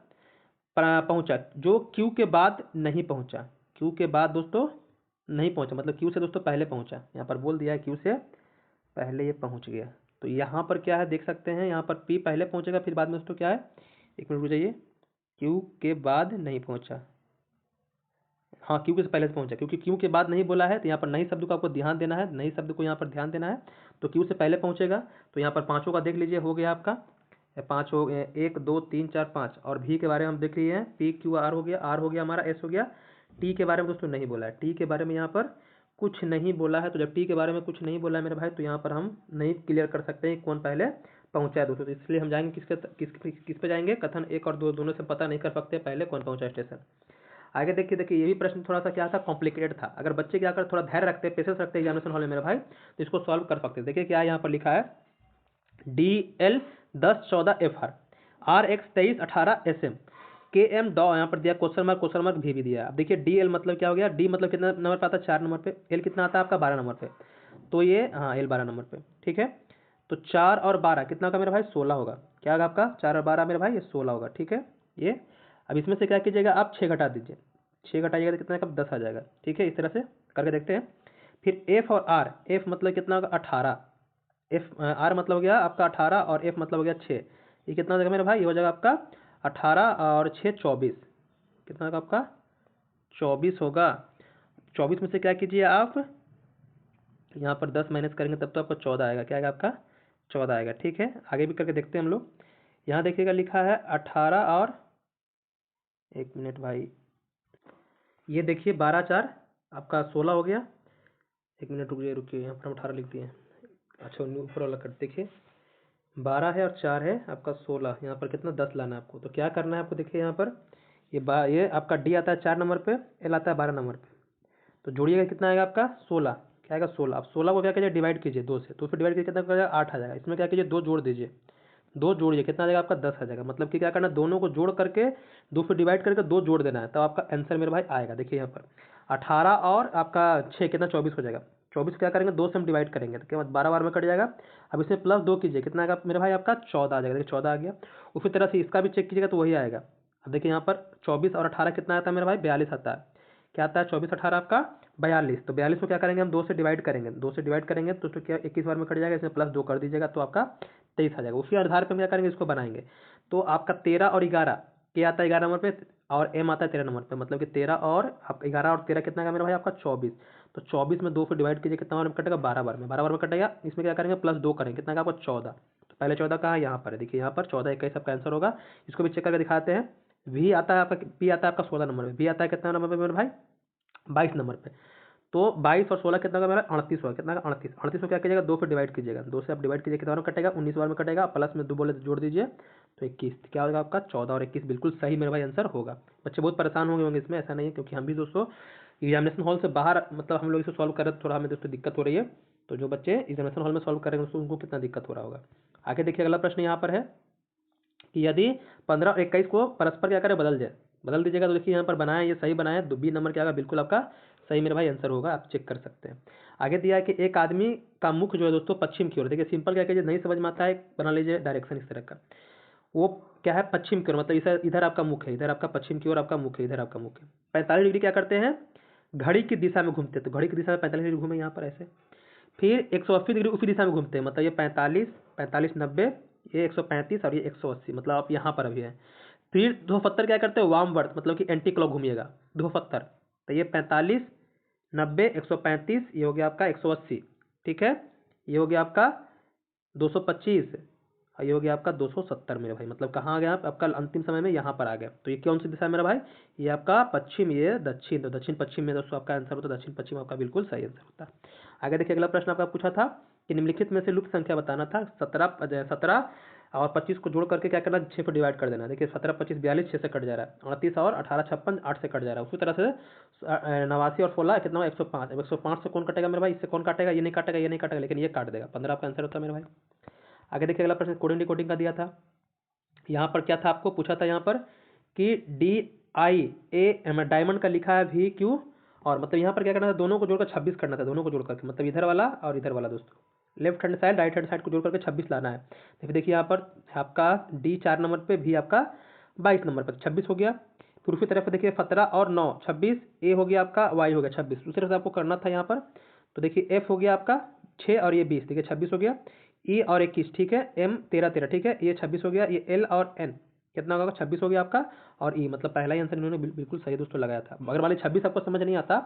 पहुंचा, जो क्यू के बाद नहीं पहुंचा। क्यू के बाद दोस्तों नहीं पहुंचा, मतलब क्यू से दोस्तों पहले पहुंचा। यहाँ पर बोल दिया है क्यू से पहले ये पहुंच गया। तो यहाँ पर क्या है देख सकते हैं, यहाँ पर पी पहले पहुंचेगा फिर बाद में दोस्तों क्या है, एक मिनट रुक जाइए, क्यू के बाद नहीं पहुंचा, हाँ क्यू के से पहले से पहुंचा, क्योंकि क्यू के बाद नहीं बोला है, तो यहाँ पर नहीं शब्द को आपको ध्यान देना है, नहीं शब्द को यहाँ पर ध्यान देना है। तो क्यू से पहले पहुंचेगा, तो यहाँ पर पाँचों का देख लीजिए, हो गया आपका पाँच हो गए, 1 2 3 4 5। और भी के बारे में हम देख लिए हैं, पी क्यू आर हो गया, आर हो गया हमारा, एस हो गया। टी के बारे में दोस्तों नहीं बोला है, टी के बारे में यहाँ पर कुछ नहीं बोला है। तो जब टी के बारे में कुछ नहीं बोला है मेरे भाई, तो यहाँ पर हम नहीं क्लियर कर सकते हैं कौन पहले पहुंचा है दोस्तों। तो इसलिए हम जाएंगे किस पे जाएंगे, कथन एक और दो दोनों से पता नहीं कर सकते पहले कौन पहुंचा स्टेशन। आगे देखिए ये भी प्रश्न थोड़ा सा क्या था, कॉम्प्लिकेटेड था। अगर बच्चे क्या कर थोड़ा धैर्य रखते, पेशेंस रखते एग्जामिनेशन हॉल में मेरे भाई, तो इसको सॉल्व कर सकते। देखिए क्या यहाँ पर लिखा है, D L 10 14 F R X 23 18 S M K M डॉ, यहाँ पर दिया क्वेश्चन मार्क भी दिया। अब देखिए डी एल मतलब क्या हो गया, डी मतलब कितना नंबर पे आता है, 4 नंबर पे। एल कितना आता है आपका 12 नंबर पे, तो ये हाँ एल 12 नंबर पे, ठीक है। तो 4 और 12 कितना होगा मेरे भाई, 16 होगा। क्या होगा आपका 4 और 12 मेरे भाई ये 16 होगा, ठीक है। ये अब इसमें से क्या कीजिएगा आप 6 घटा दीजिए, 6 घटाइएगा तो कितना का 10 आ जाएगा, ठीक है। इस तरह से करके देखते हैं। फिर एफ और आर, एफ मतलब कितना होगा 18, एफ आर मतलब हो गया आपका 18 और एफ मतलब हो गया 6। ये कितना हो जाएगा मेरे भाई, ये हो जाएगा आपका 18 और 6 24, कितना होगा आपका 24 होगा। 24 में से क्या कीजिए आप यहाँ पर 10 माइनस करेंगे तब तो आपका 14 आएगा, क्या आएगा आपका 14 आएगा, ठीक है। आगे भी करके देखते हैं हम लोग। यहाँ देखिएगा लिखा है 18 और एक मिनट भाई, ये देखिए 12 4 आपका 16 हो गया। एक मिनट रुकिए यहाँ पर हम 18 लिख दिए, अच्छा ऊपर वाला कर देखिए, 12 है और 4 है आपका 16, यहाँ पर कितना 10 लाना है आपको। तो क्या करना है आपको, देखिए यहाँ पर ये आपका डी आता है 4 नंबर पे, एल आता है 12 नंबर पे, तो जोड़िएगा कितना आएगा आपका 16, क्या आएगा 16। अब 16 को क्या कीजिए डिवाइड कीजिए 2 से, तो फिर डिवाइड कीजिए कितना आ जाएगा 8 आ जाएगा। इसमें क्या कीजिए 2 जोड़ दीजिए, 2 जोड़िए कितना आ जाएगा आपका 10 आ जाएगा। मतलब कि क्या करना, दोनों को जोड़ करके 2 से डिवाइड करके 2 जोड़ देना है, तब आपका आंसर मेरे भाई आएगा। देखिए यहाँ पर 18 और आपका 6 कितना 24 हो जाएगा। 24 क्या करेंगे 2 से हम डिवाइड करेंगे, तो क्या 12 बार में कट जाएगा। अब इसमें प्लस 2 कीजिए, कितना आएगा मेरे भाई आपका 14 आ जाएगा। देखिए 14 आ गया। उसी तरह से इसका भी चेक कीजिएगा तो वही आएगा। अब देखिए यहाँ पर 24 और 18 कितना आता है मेरे भाई 42 आता है। क्या आता है 24 18 आपका 42। तो 42 को क्या करेंगे हम 2 से डिवाइड करेंगे, 2 से डिवाइड करेंगे तो क्या 21 बार में कट जाएगा, इसमें प्लस 2 कर दीजिएगा तो आपका 23 आ जाएगा। उसी आधार पर हम क्या करेंगे इसको बनाएंगे। तो आपका 13 और 11, के आता है 11 नंबर पे और एम आता है 13 नंबर पे, मतलब कि 13 और 11 और 13 कितना का मेरा भाई आपका 24। तो 24 में 2 से डिवाइड कीजिए, कितना बार में कटेगा, 12 बार में, 12 बार में कटेगा। इसमें क्या करेंगे, +2 करेंगे, कितना का आपका 14। तो पहले 14 कहाँ है, यहाँ पर है, देखिए यहाँ पर 14 21 आपका आंसर होगा। इसको भी चेक करके दिखाते हैं। वी आता है आपका, पी आता है आपका 16 नंबर पे, बी आता है कितना नंबर पे मेरे भाई, 22 नंबर पे। तो 22 और 16 कितना का मेरा 38 होगा, कितना का 38। 38 को क्या कीजिएगा, 2 से डिवाइड कीजिएगा, 2 से आप डिवाइड कीजिए, कितना बार में कटेगा, 19 बार में कटेगा, प्लस में 2 बोले तो जोड़ दीजिए, तो 21। क्या होगा आपका 14 और 21 बिल्कुल सही मेरे भाई आंसर होगा। बच्चे बहुत परेशान होंगे इसमें, ऐसा नहीं है, क्योंकि हम भी दोस्तों एग्जामिनेशन हॉल से बाहर मतलब हम लोग इसे सॉल्व कर रहे, थोड़ा हमें दोस्तों दिक्कत हो रही है। तो जो बच्चे एग्जामिनेशन हॉल में सॉल्व करेंगे दोस्तों उनको कितना दिक्कत हो रहा होगा। आगे देखिए अगला प्रश्न यहाँ पर है कि यदि 15 और 21 को परस्पर क्या करें, बदल दीजिएगा। तो देखिए यहाँ पर बनाया, ये सही बनाया, तो बी नंबर क्या होगा, बिल्कुल आपका सही मेरे भाई आंसर होगा, आप चेक कर सकते हैं। आगे दिया है कि एक आदमी का मुख जो है दोस्तों पश्चिम की ओर, देखिए सिंपल क्या कीजिए, नहीं समझ में आता है, बना लीजिए डायरेक्शन इस तरह का। वो क्या है, पश्चिम की ओर, मतलब इधर आपका मुख है, इधर आपका पश्चिम की ओर आपका मुख है, इधर आपका मुख है। 45 डिग्री क्या करते हैं, घड़ी की दिशा में घूमते हैं, तो घड़ी की दिशा में 45 डिग्री घूमे यहाँ पर ऐसे। फिर 180 डिग्री उसी दिशा में घूमते हैं, मतलब ये 45 45 90, ये 135 और ये 180, मतलब आप यहाँ पर अभी है। फिर ध्रुवपत्तर क्या करते हैं, वामवर्त, मतलब कि एंटी क्लॉक घूमिएगा ध्रुवपत्तर। तो ये 45 90 135, ये हो गया आपका 180, ठीक है। ये हो गया आपका 225 और ये हो गया आपका 270 मेरे भाई, मतलब कहाँ आ गया आप, आपका अंतिम समय में यहाँ पर आ गया। तो ये कौन सी दिशा है मेरा भाई, ये आपका पश्चिम, ये दक्षिण। तो दक्षिण पश्चिम में दोस्तों आपका आंसर होता है, दक्षिण पश्चिम आपका बिल्कुल सही आंसर होता है। आगे देखिए अगला प्रश्न आपका पूछा था कि निम्नलिखित में से लुप्त संख्या बताना था। 17 और 25 को जोड़ करके क्या करना, 6 पे डिवाइड कर देना। देखिए 17 25 42, 6 से कट जा रहा है। 38 और 18 56, 8 से कट जा रहा है। उसी तरह से 89 और 16 कितना, 105। अब 105 से कौन कटेगा मेरे भाई, इससे कौन काटेगा, ये नहीं काटेगा, ये नहीं काटेगा, लेकिन ये काट देगा। 15 आपका आंसर होता है मेरे भाई। आगे देखिए अगला प्रश्न कोडिंग डिकोडिंग का दिया था। यहाँ पर क्या था, आपको पूछा था यहाँ पर कि DIA डायमंड का लिखा है VQ, और मतलब यहाँ पर क्या करना था, दोनों को जोड़कर 26 करना था, दोनों को जोड़ करके, मतलब इधर वाला और इधर वाला दोस्तों, left hand side right hand side को जोड़ करके 26 लाना है। तो फिर देखिए यहाँ पर आपका D 4 नंबर पे, V आपका 22 नंबर पर, 26 हो गया। फिर उसी तरफ देखिए 17 और 9 26, A हो गया आपका, Y हो गया 26। दूसरी तरफ से आपको करना था यहाँ पर, तो देखिए F हो गया आपका 6 और ये 20, देखिए 26 हो गया। E और 21, ठीक है। M 13 13, ठीक है, ये 26 हो गया। ये L और N कितना होगा, 26 हो गया आपका। और E मतलब पहला ही आंसर इन्होंने बिल्कुल सही दोस्तों लगाया था। अगर वाले 26 आपको समझ नहीं आता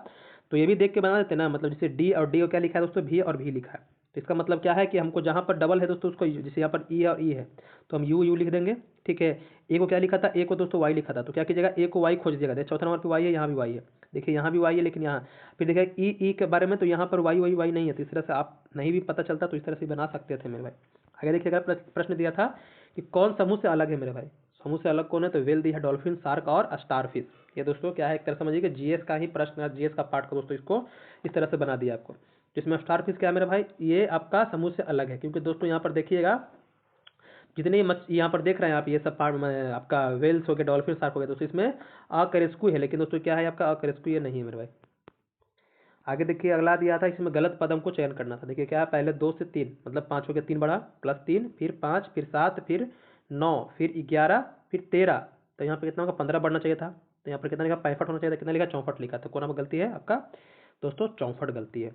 तो ये भी देख के बना देते ना, मतलब जैसे D और D को क्या लिखा है दोस्तों, V और V लिखा है। तो इसका मतलब क्या है कि हमको जहाँ पर डबल है दोस्तों उसको, जैसे यहाँ पर E और E है तो हम U लिख देंगे, ठीक है। A को क्या लिखा था, A को दोस्तों Y लिखा था, तो क्या कीजिएगा, A को Y खोज दीजिएगा। देखिए चौथा नंबर पर Y है, यहाँ भी Y है, देखिए यहाँ भी Y है, लेकिन यहाँ फिर देखिए E के बारे में तो यहाँ पर Y नहीं है, तो इस तरह से आप नहीं भी पता चलता तो इस तरह से बना सकते थे मेरे भाई। आगे देखिएगा प्रश्न दिया था कि कौन समूह से अलग है मेरे भाई, समूह से अलग कौन है, तो वेल दिया है डॉल्फिन, शार्क और स्टारफिश। ये दोस्तों क्या है, एक तरह समझिए कि जीएस का ही प्रश्न, जीएस का पार्ट का दोस्तों इसको इस तरह से बना दिया आपको। जिसमें स्टारफिश क्या है मेरे भाई, ये आपका समूह से अलग है, क्योंकि दोस्तों यहाँ पर देखिएगा जितने यहाँ पर देख रहे हैं आप, ये सब पार्ट में आपका वेल्स हो गया, डॉल्फिन, शार्क हो गया, दोस्तों इसमें अकरेस्कू है, लेकिन दोस्तों क्या है आपका अकरेस्कू ये नहीं है मेरे भाई। आगे देखिए अगला दिया था, इसमें गलत पदम को चयन करना था। देखिए क्या है, पहले 2 से 3, मतलब 5 हो गया, 3 बढ़ा, +3, फिर 5, फिर 7, फिर 9, फिर 11, फिर 13। तो यहाँ पर कितना होगा, 15 बढ़ना चाहिए था। तो यहाँ पर कितना लिखा, 65 होना चाहिए था, कितना लिखा, 64 लिखा। तो कौन गलती है आपका दोस्तों, 64 गलती है।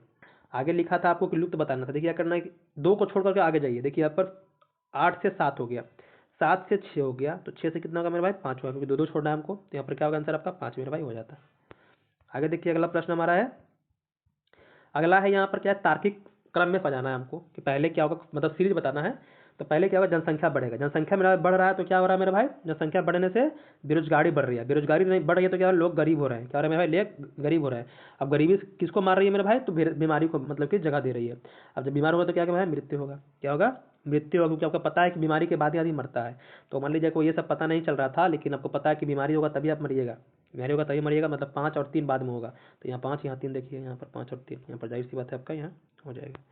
आगे लिखा था आपको कि लुप्त बताना था। देखिए क्या करना है, 2 को छोड़ करके आगे जाइए। देखिए यहाँ पर 8 से 7 हो गया, 7 से 6 हो गया, तो 6 से कितना होगा मेरे भाई, 5 होगा, क्योंकि 2 2 छोड़ना है हमको। तो यहाँ पर क्या होगा आंसर आपका 5 मेरे भाई हो जाता है। आगे देखिए अगला प्रश्न हमारा है, अगला है यहाँ पर क्या है, तार्किक क्रम में सजाना है हमको कि पहले क्या होगा, मतलब सीरीज बताना है। तो पहले क्या होगा, जनसंख्या बढ़ेगा, जनसंख्या मेरा बढ़ रहा है, तो क्या हो रहा है मेरे भाई, जनसंख्या बढ़ने से बेरोजगारी बढ़ रही है, बेरोजगारी नहीं बढ़ रही है तो क्या हो रहा है, लोग गरीब हो रहे हैं, क्या हो रहा है मेरे भाई, लोग गरीब हो रहे हैं। अब गरीबी किसको मार रही है मेरे भाई, तो बीमारी को मतलब कि जगह दे रही है। अब जब बीमार होगा तो क्या होगा भाई, मृत्यु होगा, क्या होगा, मृत्यु होगा, क्योंकि आपको पता है कि बीमारी के बाद ही आदमी मरता है। तो मान लीजिए कोई ये सब पता नहीं चल रहा था, लेकिन आपको पता है कि बीमारी होगा तभी आप मरिएगा, बीमारी होगा तभी मरिएगा, मतलब 5 और 3 बाद में होगा। तो यहाँ 5 यहाँ 3, देखिए यहाँ पर 5 और 3, यहाँ पर जाहिर सी बात है आपका यहाँ हो जाएगा।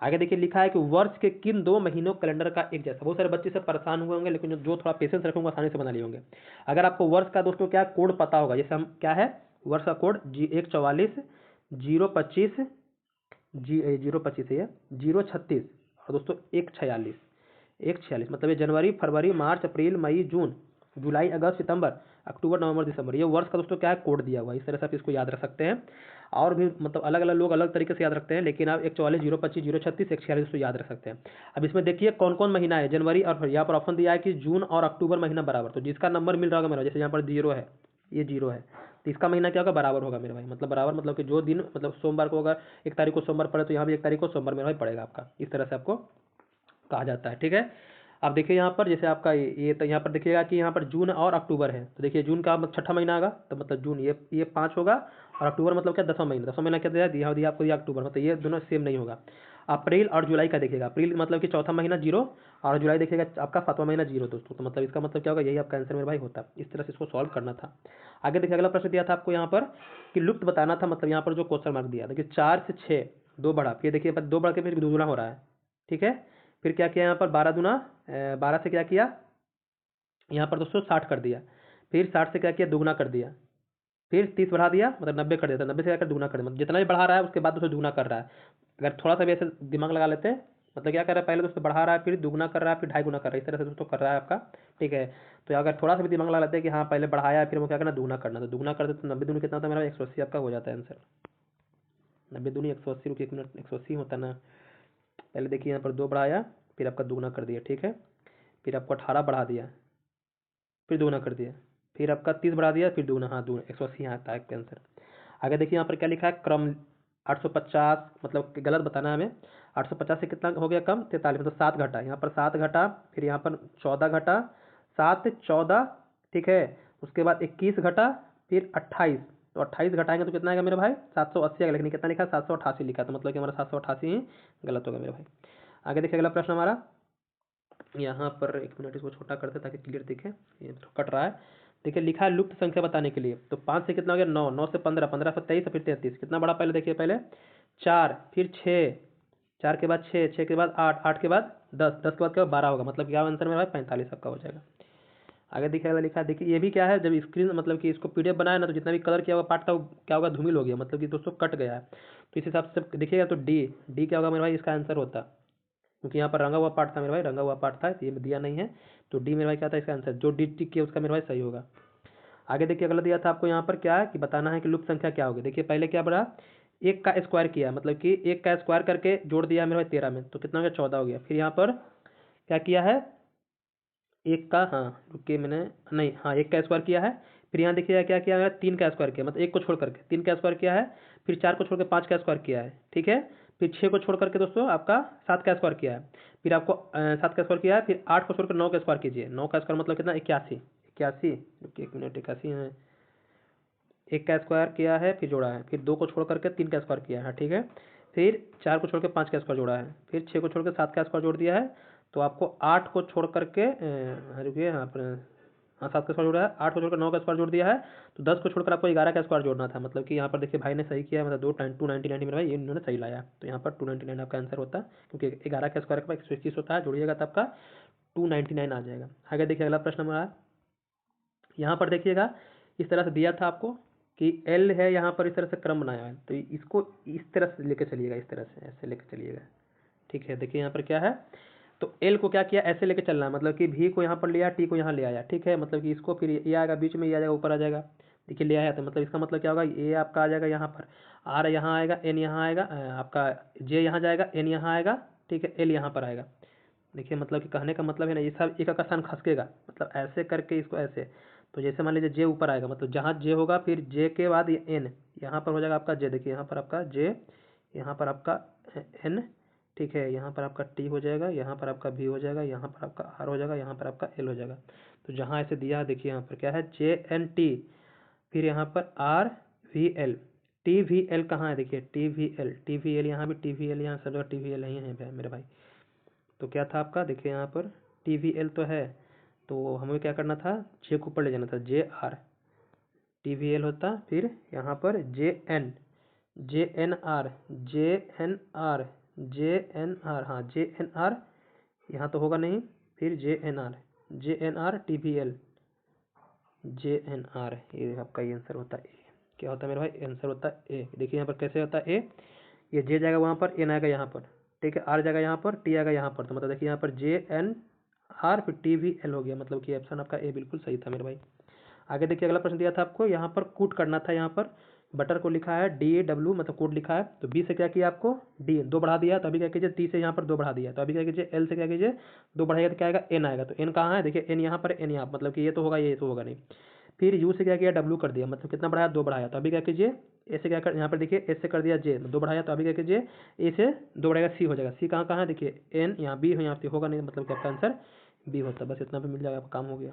आगे देखिए लिखा है कि वर्ष के किन 2 महीनों कैलेंडर का एक जैसा। बहुत सारे बच्चे से परेशान हुए होंगे, लेकिन जो थोड़ा पेशेंस रखेंगे आसानी से बना लिए होंगे। अगर आपको वर्ष का दोस्तों क्या कोड पता होगा, जैसे हम क्या है वर्ष का कोड G144 025 025 है, 036 और दोस्तों 146 मतलब ये जनवरी फरवरी मार्च अप्रैल मई जून जुलाई अगस्त सितंबर अक्टूबर नवंबर दिसंबर, ये वर्ष का दोस्तों क्या है कोड दिया हुआ है। इस तरह से आप इसको याद रख सकते हैं। और भी मतलब अलग अलग लोग अलग तरीके से याद रखते हैं, लेकिन आप 144 025 036 146 तो याद रख सकते हैं। अब इसमें देखिए कौन कौन महीना है, जनवरी और यहाँ पर ऑप्शन दिया है कि जून और अक्टूबर महीना बराबर, तो जिसका नंबर मिल रहा होगा मेरा, जैसे यहाँ पर 0 है, ये 0 है, तो इसका महीना क्या होगा, बराबर होगा मेरे भाई, मतलब बराबर मतलब कि जो दिन मतलब सोमवार को अगर 1 तारीख को सोमवार पड़े तो यहाँ भी 1 तारीख को सोमवार मेरे भाई पड़ेगा आपका, इस तरह से आपको कहा जाता है। ठीक है, अब देखिए यहाँ पर जैसे आपका ये तो यहाँ पर देखिएगा कि यहाँ पर जून और अक्टूबर है, तो देखिए जून का मतलब छठा महीना आएगा, तो मतलब जून ये 5 होगा, और अक्टूबर मतलब क्या 10वां महीना, 10वां महीना क्या दिया आपको, ये अक्टूबर, मतलब ये दोनों सेम नहीं होगा। अप्रैल और जुलाई का देखिएगा, अप्रैल मतलब कि चौथा महीना 0, और जुलाई देखिएगा आपका 7वां महीना 0 दोस्तों, तो मतलब इसका मतलब क्या होगा, यही आपका आंसर मेरे भाई होता। इस तरह से इसको सॉल्व करना था। आगे देखिए अगला प्रश्न दिया था आपको यहाँ पर कि लुप्त बताना था, मतलब यहाँ पर जो क्वेश्चन मार्क दिया देखिए 4 से 6 2 बढ़ा, फिर देखिए 2 बढ़ के फिर दुगुना हो रहा है। ठीक है, फिर क्या किया यहाँ पर 12 दूना 12 से क्या किया यहाँ पर दोस्तों 60 कर दिया, फिर 60 से क्या किया दुगुना कर दिया, फिर 30 बढ़ा दिया मतलब 90 कर दिया, तो 90 से क्या कर दुगुना कर दिया, मतलब जितना भी बढ़ा रहा है उसके बाद दोस्तों दुगुना कर रहा है। अगर थोड़ा सा भी ऐसे दिमाग लगा लेते हैं, मतलब क्या कर रहा है, पहले दोस्तों बढ़ा रहा है, फिर दुगुना कर रहा है, फिर 2.5 गुना कर रहा है, इस तरह से दोस्तों कर रहा है आपका। ठीक है, तो अगर थोड़ा सा भी दिमाग लगा लेते हैं कि हाँ पहले बढ़ाया फिर वो क्या करना दुगुना करना, तो दुगुना कर देते तो 90 दूनी कितना होता है मेरा 180 आपका हो जाता है आंसर। 90 दूनी 180, रुपये 1 मिनट 180 होता है ना। पहले देखिए यहाँ पर 2 बढ़ाया, फिर आपका दुगुना कर दिया। ठीक है, फिर आपको 18 बढ़ा दिया, फिर दुगुना कर दिया, फिर आपका 30 बढ़ा दिया, फिर दुगुना, हाँ दुगुना 180 यहाँ आता है आपका आंसर। आगे देखिए यहाँ पर क्या लिखा है, क्रम 850, मतलब कि गलत बताना है हमें। 850 से कितना हो गया कम, 43, मतलब 7 घटा, यहाँ पर 7 घटा, फिर यहाँ पर 14 घटा, 7 14, ठीक है, उसके बाद 21 घटा, फिर 28, तो 28 घटाएंगे तो कितना आएगा मेरे भाई 780 आएगा, लेकिन कितना लिखा है 788 लिखा, तो मतलब कि हमारा 788 ही गलत होगा मेरे भाई। आगे देखिए अगला प्रश्न हमारा, यहाँ पर 1 मिनट इसको छोटा करते ताकि क्लियर दिखे, ये तो कट रहा है। देखिए लिखा है लुप्त संख्या बताने के लिए, तो 5 से कितना हो गया 9, 9 से 15, 15 से 23, फिर 33, कितना बड़ा पहले देखिए, पहले 4, फिर 6, 4 के बाद 6, 6 के बाद 8, 8 के बाद 10, 10 के बाद क्या 12 होगा, मतलब क्या आंसर मेरा 45 आपका हो जाएगा। आगे देखिए लिखा है, देखिए ये भी क्या है, जब स्क्रीन मतलब कि इसको पीडीएफ बनाया ना, तो जितना भी कलर किया हुआ पार्ट था वो क्या होगा धूमिल हो गया, मतलब कि दोस्तों कट गया है, तो इस हिसाब से देखिएगा तो डी, डी क्या होगा मेरे भाई इसका आंसर होता, क्योंकि यहाँ पर रंगा हुआ पार्ट था मेरे भाई, रंगा हुआ पार्ट था, तो ये दिया नहीं है, तो डी मेरे भाई क्या था इसका आंसर, जो डी टिक किया उसका मेरे भाई सही होगा। आगे देखिए अगला दिया था आपको यहाँ पर क्या है कि बताना है कि लुप्त संख्या क्या होगी। देखिए पहले क्या बढ़ा, 1 का स्क्वायर किया, मतलब कि 1 का स्क्वायर करके जोड़ दिया मेरे भाई 13 में, तो कितना हो गया 14 हो गया। फिर यहाँ पर क्या किया है, 1 का, हाँ रुकिए मैंने, नहीं हाँ 1 का स्क्वायर किया है, फिर यहाँ देखिए क्या किया है 3 का स्क्वायर किया, मतलब 1 को छोड़ करके 3 का स्क्वायर किया है, फिर 4 को छोड़ के 5 का स्क्वायर किया है। ठीक है, फिर 6 को छोड़ करके दोस्तों आपका 7 का स्क्वायर किया है, फिर आपको 7 का स्क्वायर किया है, फिर 8 को छोड़कर 9 का स्क्वायर कीजिए, 9 का स्क्वायर मतलब कितना 81, 81, रुकिए 1 मिनट 81 है, 1 का स्क्वायर किया है फिर जोड़ा है, फिर 2 को छोड़ करके 3 का स्क्वायर किया है। ठीक है, फिर 4 को छोड़ के 5 का स्क्वायर जोड़ा है, फिर 6 को छोड़ के 7 का स्क्वायर जोड़ दिया है, तो आपको 8 को छोड़ करके रुकिए यहाँ पर, हाँ 7 का स्क्वायर जोड़ा है, 8 को छोड़कर 9 का स्क्वायर जोड़ दिया है, तो 10 को छोड़कर आपको 11 का स्क्वायर जोड़ना था, मतलब कि यहाँ पर देखिए भाई ने सही किया है, मतलब 299 मेरा भाई ये इन्होंने सही लाया, तो यहाँ पर 299 आपका आंसर होता है, क्योंकि 11 का स्क्वायर का 121 होता है, जोड़िएगा तो आपका 299 आ जाएगा। आगे देखिए अगला प्रश्न हमारा, यहाँ पर देखिएगा इस तरह से दिया था आपको कि एल है, यहाँ पर इस तरह से क्रम बनाया है, तो इसको इस तरह से लेके चलिएगा, इस तरह से ऐसे लेके चलिएगा। ठीक है, देखिए यहाँ पर क्या है, तो एल को क्या किया ऐसे लेके चलना है, मतलब कि भी को यहाँ पर लिया, टी को यहाँ ले आया। ठीक है, मतलब कि इसको फिर ये आएगा बीच में, ये आ जाएगा ऊपर आ जाएगा, देखिए ले आया, तो मतलब इसका मतलब क्या होगा, ये आपका आ जाएगा यहाँ पर, आर यहाँ आएगा, एन यहाँ आएगा, आपका जे यहाँ जाएगा, एन यहाँ आएगा, ठीक है, एल यहाँ पर आएगा। देखिए मतलब कि कहने का मतलब है ना, ये सब एक का स्थान खसकेगा, मतलब ऐसे करके इसको ऐसे, तो जैसे मान लीजिए जे ऊपर आएगा, मतलब जहाँ जे होगा फिर जे के बाद ये एन, यहाँ पर हो जाएगा आपका जे, देखिए यहाँ पर आपका जे, यहाँ पर आपका एन, ठीक है, यहाँ पर आपका टी हो जाएगा, यहाँ पर आपका भी हो जाएगा, यहाँ पर आपका आर हो जाएगा, यहाँ पर आपका एल हो जाएगा। तो जहाँ ऐसे दिया है देखिए यहाँ पर क्या है जे एन टी, फिर यहाँ पर R V L, T V L कहाँ है, देखिए T V L, T V L यहाँ भी, टी वी एल यहाँ सब जगह टी वी एल यहीं है मेरे भाई। तो क्या था आपका, देखिए यहाँ पर टी वी एल तो है, तो हमें क्या करना था, जे को ऊपर ले जाना था, J R, T V L होता, फिर यहाँ पर J N, J N R, J N R, J N R, हाँ जे एन आर, यहाँ तो होगा नहीं, फिर J N R, J N R T V L, J N R, ये आपका ये आंसर होता है ए। क्या होता है मेरे भाई आंसर होता है ए। देखिए यहाँ पर कैसे होता है ए, ये जे जाएगा वहाँ पर, एन आएगा यहाँ पर, ठीक है, आर जाएगा यहाँ पर, टी आएगा यहाँ पर, तो मतलब देखिए यहाँ पर जे एन आर फिर टी वी एल हो गया, मतलब कि ऑप्शन आपका ए बिल्कुल सही था मेरे भाई। आगे देखिए अगला प्रश्न दिया था आपको, यहाँ पर कूट करना था, यहाँ पर बटर को लिखा है डी ए डब्ल्यू, मतलब कोड लिखा है, तो बी से क्या किया आपको डी 2 बढ़ा दिया, तो अभी क्या कीजिए टी से यहाँ पर 2 बढ़ा दिया, तो अभी क्या कीजिए एल से क्या कीजिए 2 बढ़ाएगा तो क्या आएगा एन आएगा, तो एन कहाँ है देखिए एन यहाँ पर, एन यहाँ, मतलब कि ये तो होगा ये तो होगा नहीं। फिर यू से क्या किया डब्ल्यू कर दिया, मतलब कितना बढ़ाया 2 बढ़ाया, तो अभी क्या कीजिए ए से क्या कर, यहाँ पर देखिए एस से कर दिया जे 2 बढ़ाया, तो अभी क्या कीजिए ए से 2 बढ़ाएगा सी हो जाएगा, सी कहाँ कहाँ है देखिए एन यहाँ बी है, यहाँ पे होगा नहीं, मतलब कि आपका आंसर बी होता है। बस इतना पे मिल जाएगा, आपका काम हो गया।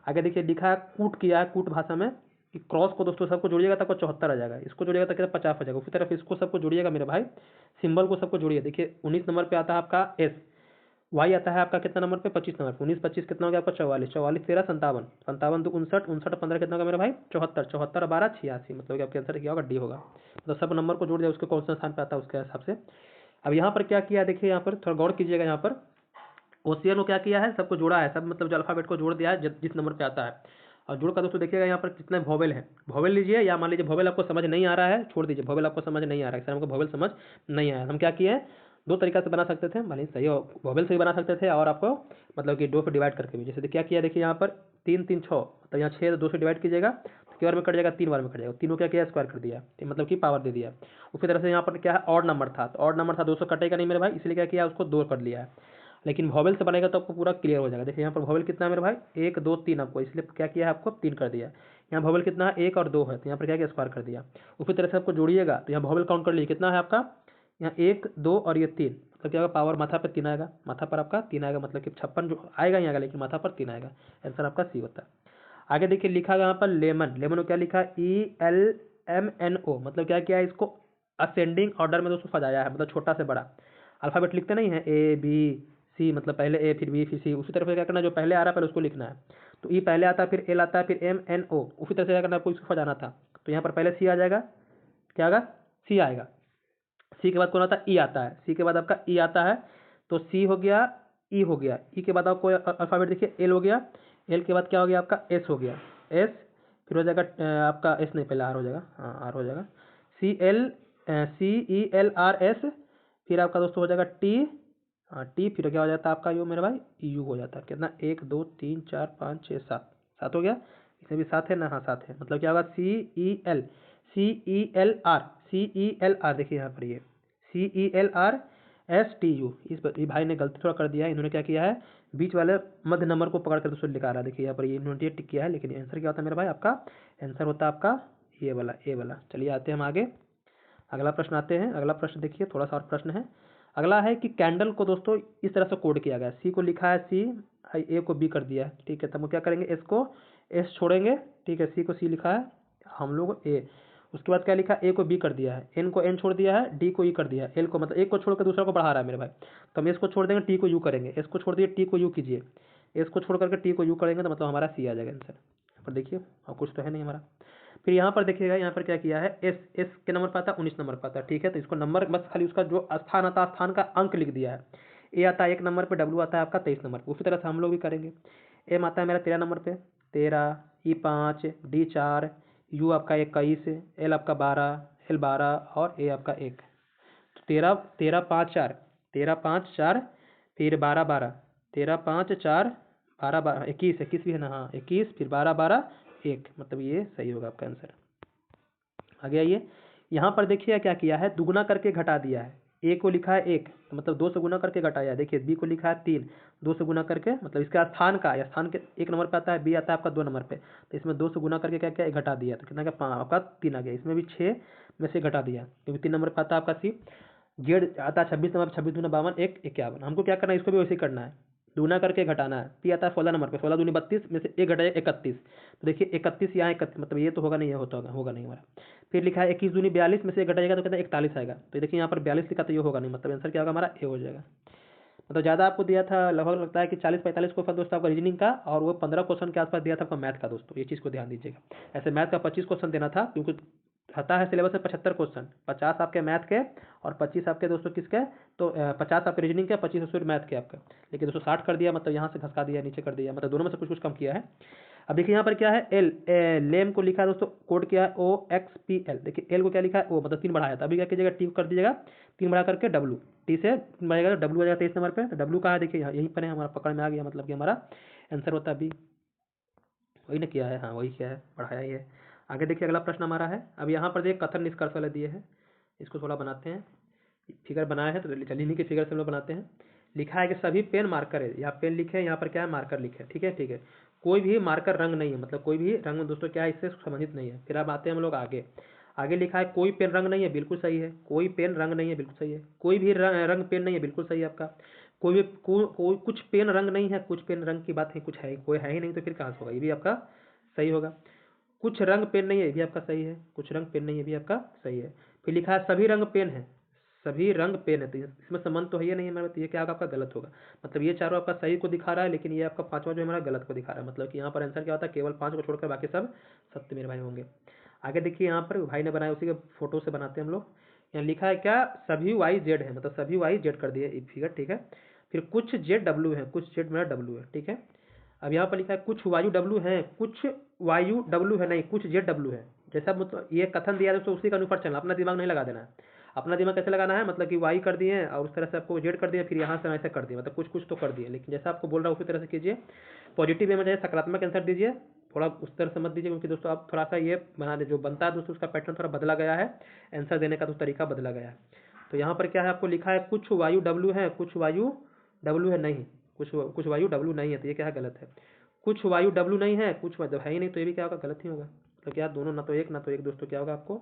आगे देखिए लिखा है कूट किया है, कूट भाषा में कि क्रॉस को दोस्तों सबको जोड़िएगा तो आपको 74 आ जाएगा, इसको जोड़िएगा तो कितना 50 हो जाएगा, उसी तरफ इसको सबको जोड़िएगा मेरे भाई, सिंबल को सबको जोड़िए। देखिए 19 नंबर पे आता है आपका एस, वाई आता है आपका कितना नंबर पे 25 नंबर पे, 19 25 कितना हो गया आपका 44, 44 13 57, 57 तो 59, 59 15 कितना होगा मेरा भाई 74, 74 12 86, मतलब कि आपका आंसर क्या होगा डी होगा। मतलब सब नंबर को जोड़ दिया उसके कौन सा स्थान पे आता है उसके हिसाब से। अब यहाँ पर क्या किया देखिए, यहाँ पर थोड़ा गौर कीजिएगा, यहाँ पर ओसीएल को क्या किया है सबको जोड़ा है, सब मतलब जो अल्फाबेट को जोड़ दिया है जिस नंबर पे आता है। और जोड़ का दोस्तों देखिएगा यहाँ पर कितने वोवेल है, वोवेल लीजिए या मान लीजिए वोवेल आपको समझ नहीं आ रहा है छोड़ दीजिए, वोवेल आपको समझ नहीं आ रहा है सर हमको वोवेल समझ नहीं आया, हम क्या किए हैं दो तरीका से बना सकते थे, मान लीजिए सही वोवेल से भी बना सकते थे और आपको मतलब कि 2 पे डिवाइड करके भी, जैसे क्या किया देखिए यहाँ पर 3 3 6, तो यहाँ 6 2 से डिवाइड कीजिएगा तो कितनी बार में कट जाएगा 3 बार में कट जाएगा, तीनों क्या किया स्क्वायर कर दिया, मतलब कि पावर दे दिया। उसी तरह से यहाँ पर क्या है ऑड नंबर था, तो ऑड नंबर था 200 कटेगा नहीं मेरे भाई, इसलिए क्या किया उसको 2 कर लिया है। लेकिन वॉवेल से बनेगा तो आपको पूरा क्लियर हो जाएगा। देखिए यहाँ पर वॉवेल कितना है मेरे भाई 1 2 3 आपको, इसलिए क्या किया है आपको 3 कर दिया। यहाँ वॉवेल कितना है 1 और 2 है, तो यहाँ पर क्या किया स्क्वायर कर दिया। उसी तरह से आपको जोड़िएगा तो यहाँ वॉवेल काउंट कर लीजिए कितना है आपका, यहाँ 1 2 और ये 3, मतलब क्या होगा पावर माथा पर 3 आएगा, माथा पर आपका 3 आएगा, मतलब कि 56 जो आएगा ही आएगा लेकिन माथा पर 3 आएगा, आंसर आपका सी होता है। आगे देखिए लिखा गया यहाँ पर लेमन, लेमन को क्या लिखा ELMNO, मतलब क्या किया है इसको असेंडिंग ऑर्डर में दोस्तों सजाया है, मतलब छोटा से बड़ा अल्फाबेट लिखते नहीं है ए बी सी, मतलब पहले ए फिर बी फिर सी, उसी तरह से क्या करना है जो पहले आ रहा है पहले उसको लिखना है। तो ई पहले आता है फिर एल आता है फिर MNO, उसी तरह से क्या करना है आपको इसको सजाना था। तो यहाँ पर पहले सी आ जाएगा, क्या आएगा सी आएगा, सी के बाद कौन आता है ई आता है, सी के बाद आपका ई आता है, तो सी हो गया ई हो गया, ई के बाद आपको अल्फाबेट देखिए एल हो गया, एल के बाद क्या हो गया आपका एस हो गया, एस फिर हो जाएगा आपका एस नहीं पहले आर हो जाएगा, हाँ आर हो जाएगा, CELRS, फिर आपका दोस्तों हो जाएगा टी, हाँ टी, फिर क्या हो जाता है आपका यू मेरे भाई यू हो जाता है, कितना 1 2 3 4 5 6 7, 7 हो गया, इसमें भी 7 है ना, हाँ 7 है, मतलब क्या होगा CELR देखिए यहाँ पर ये CELRSTU, ये भाई ने गलती थोड़ा कर दिया है, इन्होंने क्या किया है बीच वाले मध्य नंबर को पकड़ कर दोस्तों लिखा रहा है, देखिए यहाँ पर ये इन्होंने टिक किया है, लेकिन आंसर क्या होता है मेरा भाई आपका आंसर होता है आपका ये वाला ए वाला। चलिए आते हैं हम आगे, अगला प्रश्न आते हैं। अगला प्रश्न देखिए थोड़ा सा और प्रश्न है। अगला है कि कैंडल को दोस्तों इस तरह से कोड किया गया है, सी को लिखा है सी, ए को बी कर दिया है, ठीक है, तो हम क्या करेंगे एस को एस छोड़ेंगे, ठीक है, सी को सी लिखा है हम लोग ए, उसके बाद क्या लिखा है ए को बी कर दिया है, एन को एन छोड़ दिया है, डी को ई कर दिया है, एल को मतलब एक को छोड़कर दूसरा को बढ़ा रहा है मेरे भाई, तो हम एस को छोड़ देंगे टी को यू करेंगे, एस को छोड़ दिए टी को यू कीजिए, एस को छोड़ करके टी को यू करेंगे तो मतलब हमारा सी आ जाएगा आंसर। यहाँ पर देखिए और कुछ तो है नहीं हमारा। फिर यहाँ पर देखिएगा यहाँ पर क्या किया है एस, एस के नंबर पर आता है 19 नंबर पर आता है, ठीक है, तो इसको नंबर बस खाली उसका जो स्थान आता है स्थान का अंक लिख दिया है। ए आता है 1 नंबर पे, डब्ल्यू आता है आपका 23 नंबर पे, उसी तरह से हम लोग भी करेंगे। एम आता है मेरा 13 नंबर पे, 13, ई 5, डी 4, यू आपका 21, एल आपका 12, एल 12 और ए आपका 1, तो 13 13 5 4, 13 5 4, फिर 12 12, 13 5 4 12 12 21, 21 भी है ना, हाँ 21, फिर 12 12 1, मतलब ये सही होगा आपका आंसर। आगे आइए, यहाँ पर देखिए क्या किया है दुगुना करके घटा दिया है, ए को लिखा है 1 मतलब 2 से गुना करके घटाया, देखिए बी को लिखा है 3 2 से गुना करके, मतलब इसका स्थान का या स्थान के 1 नंबर पे आता है, बी आता है आपका 2 नंबर पे, तो इसमें 2 से गुना करके क्या क्या घटा दिया, तो कितना का आपका 3 आ गया, इसमें भी 6 में से घटा दिया क्योंकि 3 नंबर पे आता है आपका सी। जेड आता है 26 नंबर, 26 दूना 52, 1 51, हमको क्या करना है इसको भी वैसे ही करना है, दूना करके घटाना है। पी आता है 16 नंबर पे, 16 दूनी 32 में से 1 घटाया 31, तो देखिए 31 यहाँ 31, मतलब ये तो होगा नहीं, ये होगा नहीं हमारा। फिर लिखा है 21 दूनी 42 में से 1 घटाएगा तो कहता है 41 आएगा, तो देखिए यहाँ पर 42 लिखा तो ये होगा नहीं, मतलब आंसर क्या होगा हमारा ए हो जाएगा। मतलब ज़्यादा आपको दिया था लगभग लगता है कि 40-45 क्वेश्चन दोस्तों आपका रीजनिंग का, और वो 15 क्वेश्चन के आसपास दिया था आपका मैथ का दोस्तों, ये चीज़ को ध्यान दीजिएगा। ऐसे मैथ का 25 क्वेश्चन देना था क्योंकि आता है सिलेबस में 75 क्वेश्चन, 50 आपके मैथ के और 25 आपके दोस्तों किसके, तो 50 आपके रीजनिंग के, 25 उसमें मैथ के आपका, लेकिन दोस्तों 60 कर दिया, मतलब यहाँ से घसका दिया नीचे कर दिया, मतलब दोनों में से कुछ कुछ कम किया है। अब देखिए यहाँ पर क्या है एल, लेम को लिखा है दोस्तों कोड किया है OXPL, देखिए एल को क्या लिखा है ओ, मतलब 3 बढ़ाया था, अभी क्या कीजिएगा टी कर दीजिएगा 3 बढ़ा करके डब्लू, टी से 3 बढ़ाएगा तो डब्लू आ जाएगा 23 नंबर पे, तो डब्लू कहाँ है देखिए यहीं पर है, हमारा पकड़ में आ गया, मतलब कि हमारा आंसर होता है बी, वही ना किया है, हाँ वही किया है बढ़ाया ही है। आगे देखिए अगला प्रश्न हमारा है, अब यहाँ पर देखिए कथन निष्कर्ष वाले दिए हैं, इसको थोड़ा बनाते हैं, फिगर बनाया है तो चलिए इन्हीं के फिगर से हम लोग बनाते हैं। लिखा है कि सभी पेन मार्कर है, यहाँ पेन लिखे हैं, यहाँ पर क्या है मार्कर लिखे हैं, ठीक है ठीक है। कोई भी मार्कर रंग नहीं है, मतलब कोई भी रंग दोस्तों क्या है इससे संबंधित नहीं है। फिर अब आते हैं हम लोग आगे। आगे लिखा है कोई पेन रंग नहीं है, बिल्कुल सही है। कोई पेन रंग नहीं है, बिल्कुल सही है। कोई भी रंग पेन नहीं है, बिल्कुल सही है आपका। कोई भी कोई कुछ पेन रंग नहीं है, कुछ पेन रंग की बात है, कुछ है कोई है ही नहीं, तो फिर कहाँ से होगा, ये भी आपका सही होगा। कुछ रंग पेन नहीं है, ये भी आपका सही है। कुछ रंग पेन नहीं है, ये भी आपका सही है। फिर लिखा है सभी रंग पेन है, सभी रंग पेन है, तो इसमें संबंध तो है ही नहीं है हमारा, तो ये क्या होगा आपका गलत होगा। मतलब ये चारों आपका सही को दिखा रहा है, लेकिन ये आपका पांचवा जो हमारा गलत को दिखा रहा है। मतलब कि यहाँ पर आंसर क्या होता है, केवल 5 को छोड़कर बाकी सब सत्य मेरे भाई होंगे। आगे देखिए यहाँ पर भाई ने बनाया, उसी के फोटो से बनाते हैं हम लोग। यहाँ लिखा है क्या, सभी वाई जेड है, मतलब सभी वाई जेड कर दिए फिगर, ठीक है। फिर कुछ जेड डब्ल्यू है, कुछ जेड मेरा डब्ल्यू है, ठीक है। अब यहाँ पर लिखा है कुछ वायु डब्ल्यू है, कुछ वायु डब्ल्यू है, नहीं कुछ जेड डब्ल्यू है। जैसा मतलब ये कथन दिया है तो उसी के अनुसार चलना, अपना दिमाग नहीं लगा देना है। अपना दिमाग कैसे लगाना है, मतलब कि वाई कर दिए हैं और उस तरह से आपको जेड कर दिया, फिर यहाँ से ऐसे कर दिया, मतलब कुछ कुछ तो कर दिए, लेकिन जैसा आपको बोल रहा है उसी तरह से कीजिए। पॉजिटिव वे में जाइए, सकारात्मक आंसर दीजिए, थोड़ा उस तरह से मत दीजिए, क्योंकि दोस्तों आप थोड़ा सा ये बना दे जो बनता है दोस्तों, उसका पैटर्न थोड़ा बदला गया है, आंसर देने का तो तरीका बदला गया है। तो यहाँ पर क्या है, आपको लिखा है कुछ वायु डब्ल्यू है, कुछ वायु डब्ल्यू है नहीं, कुछ वायु डब्ल्यू नहीं है, तो ये क्या है गलत है। कुछ वायु डब्ल्यू नहीं है, कुछ मतलब है ही नहीं, तो ये भी क्या होगा गलत ही होगा। तो क्या दोनों ना तो एक ना तो एक दोस्तों क्या होगा आपको,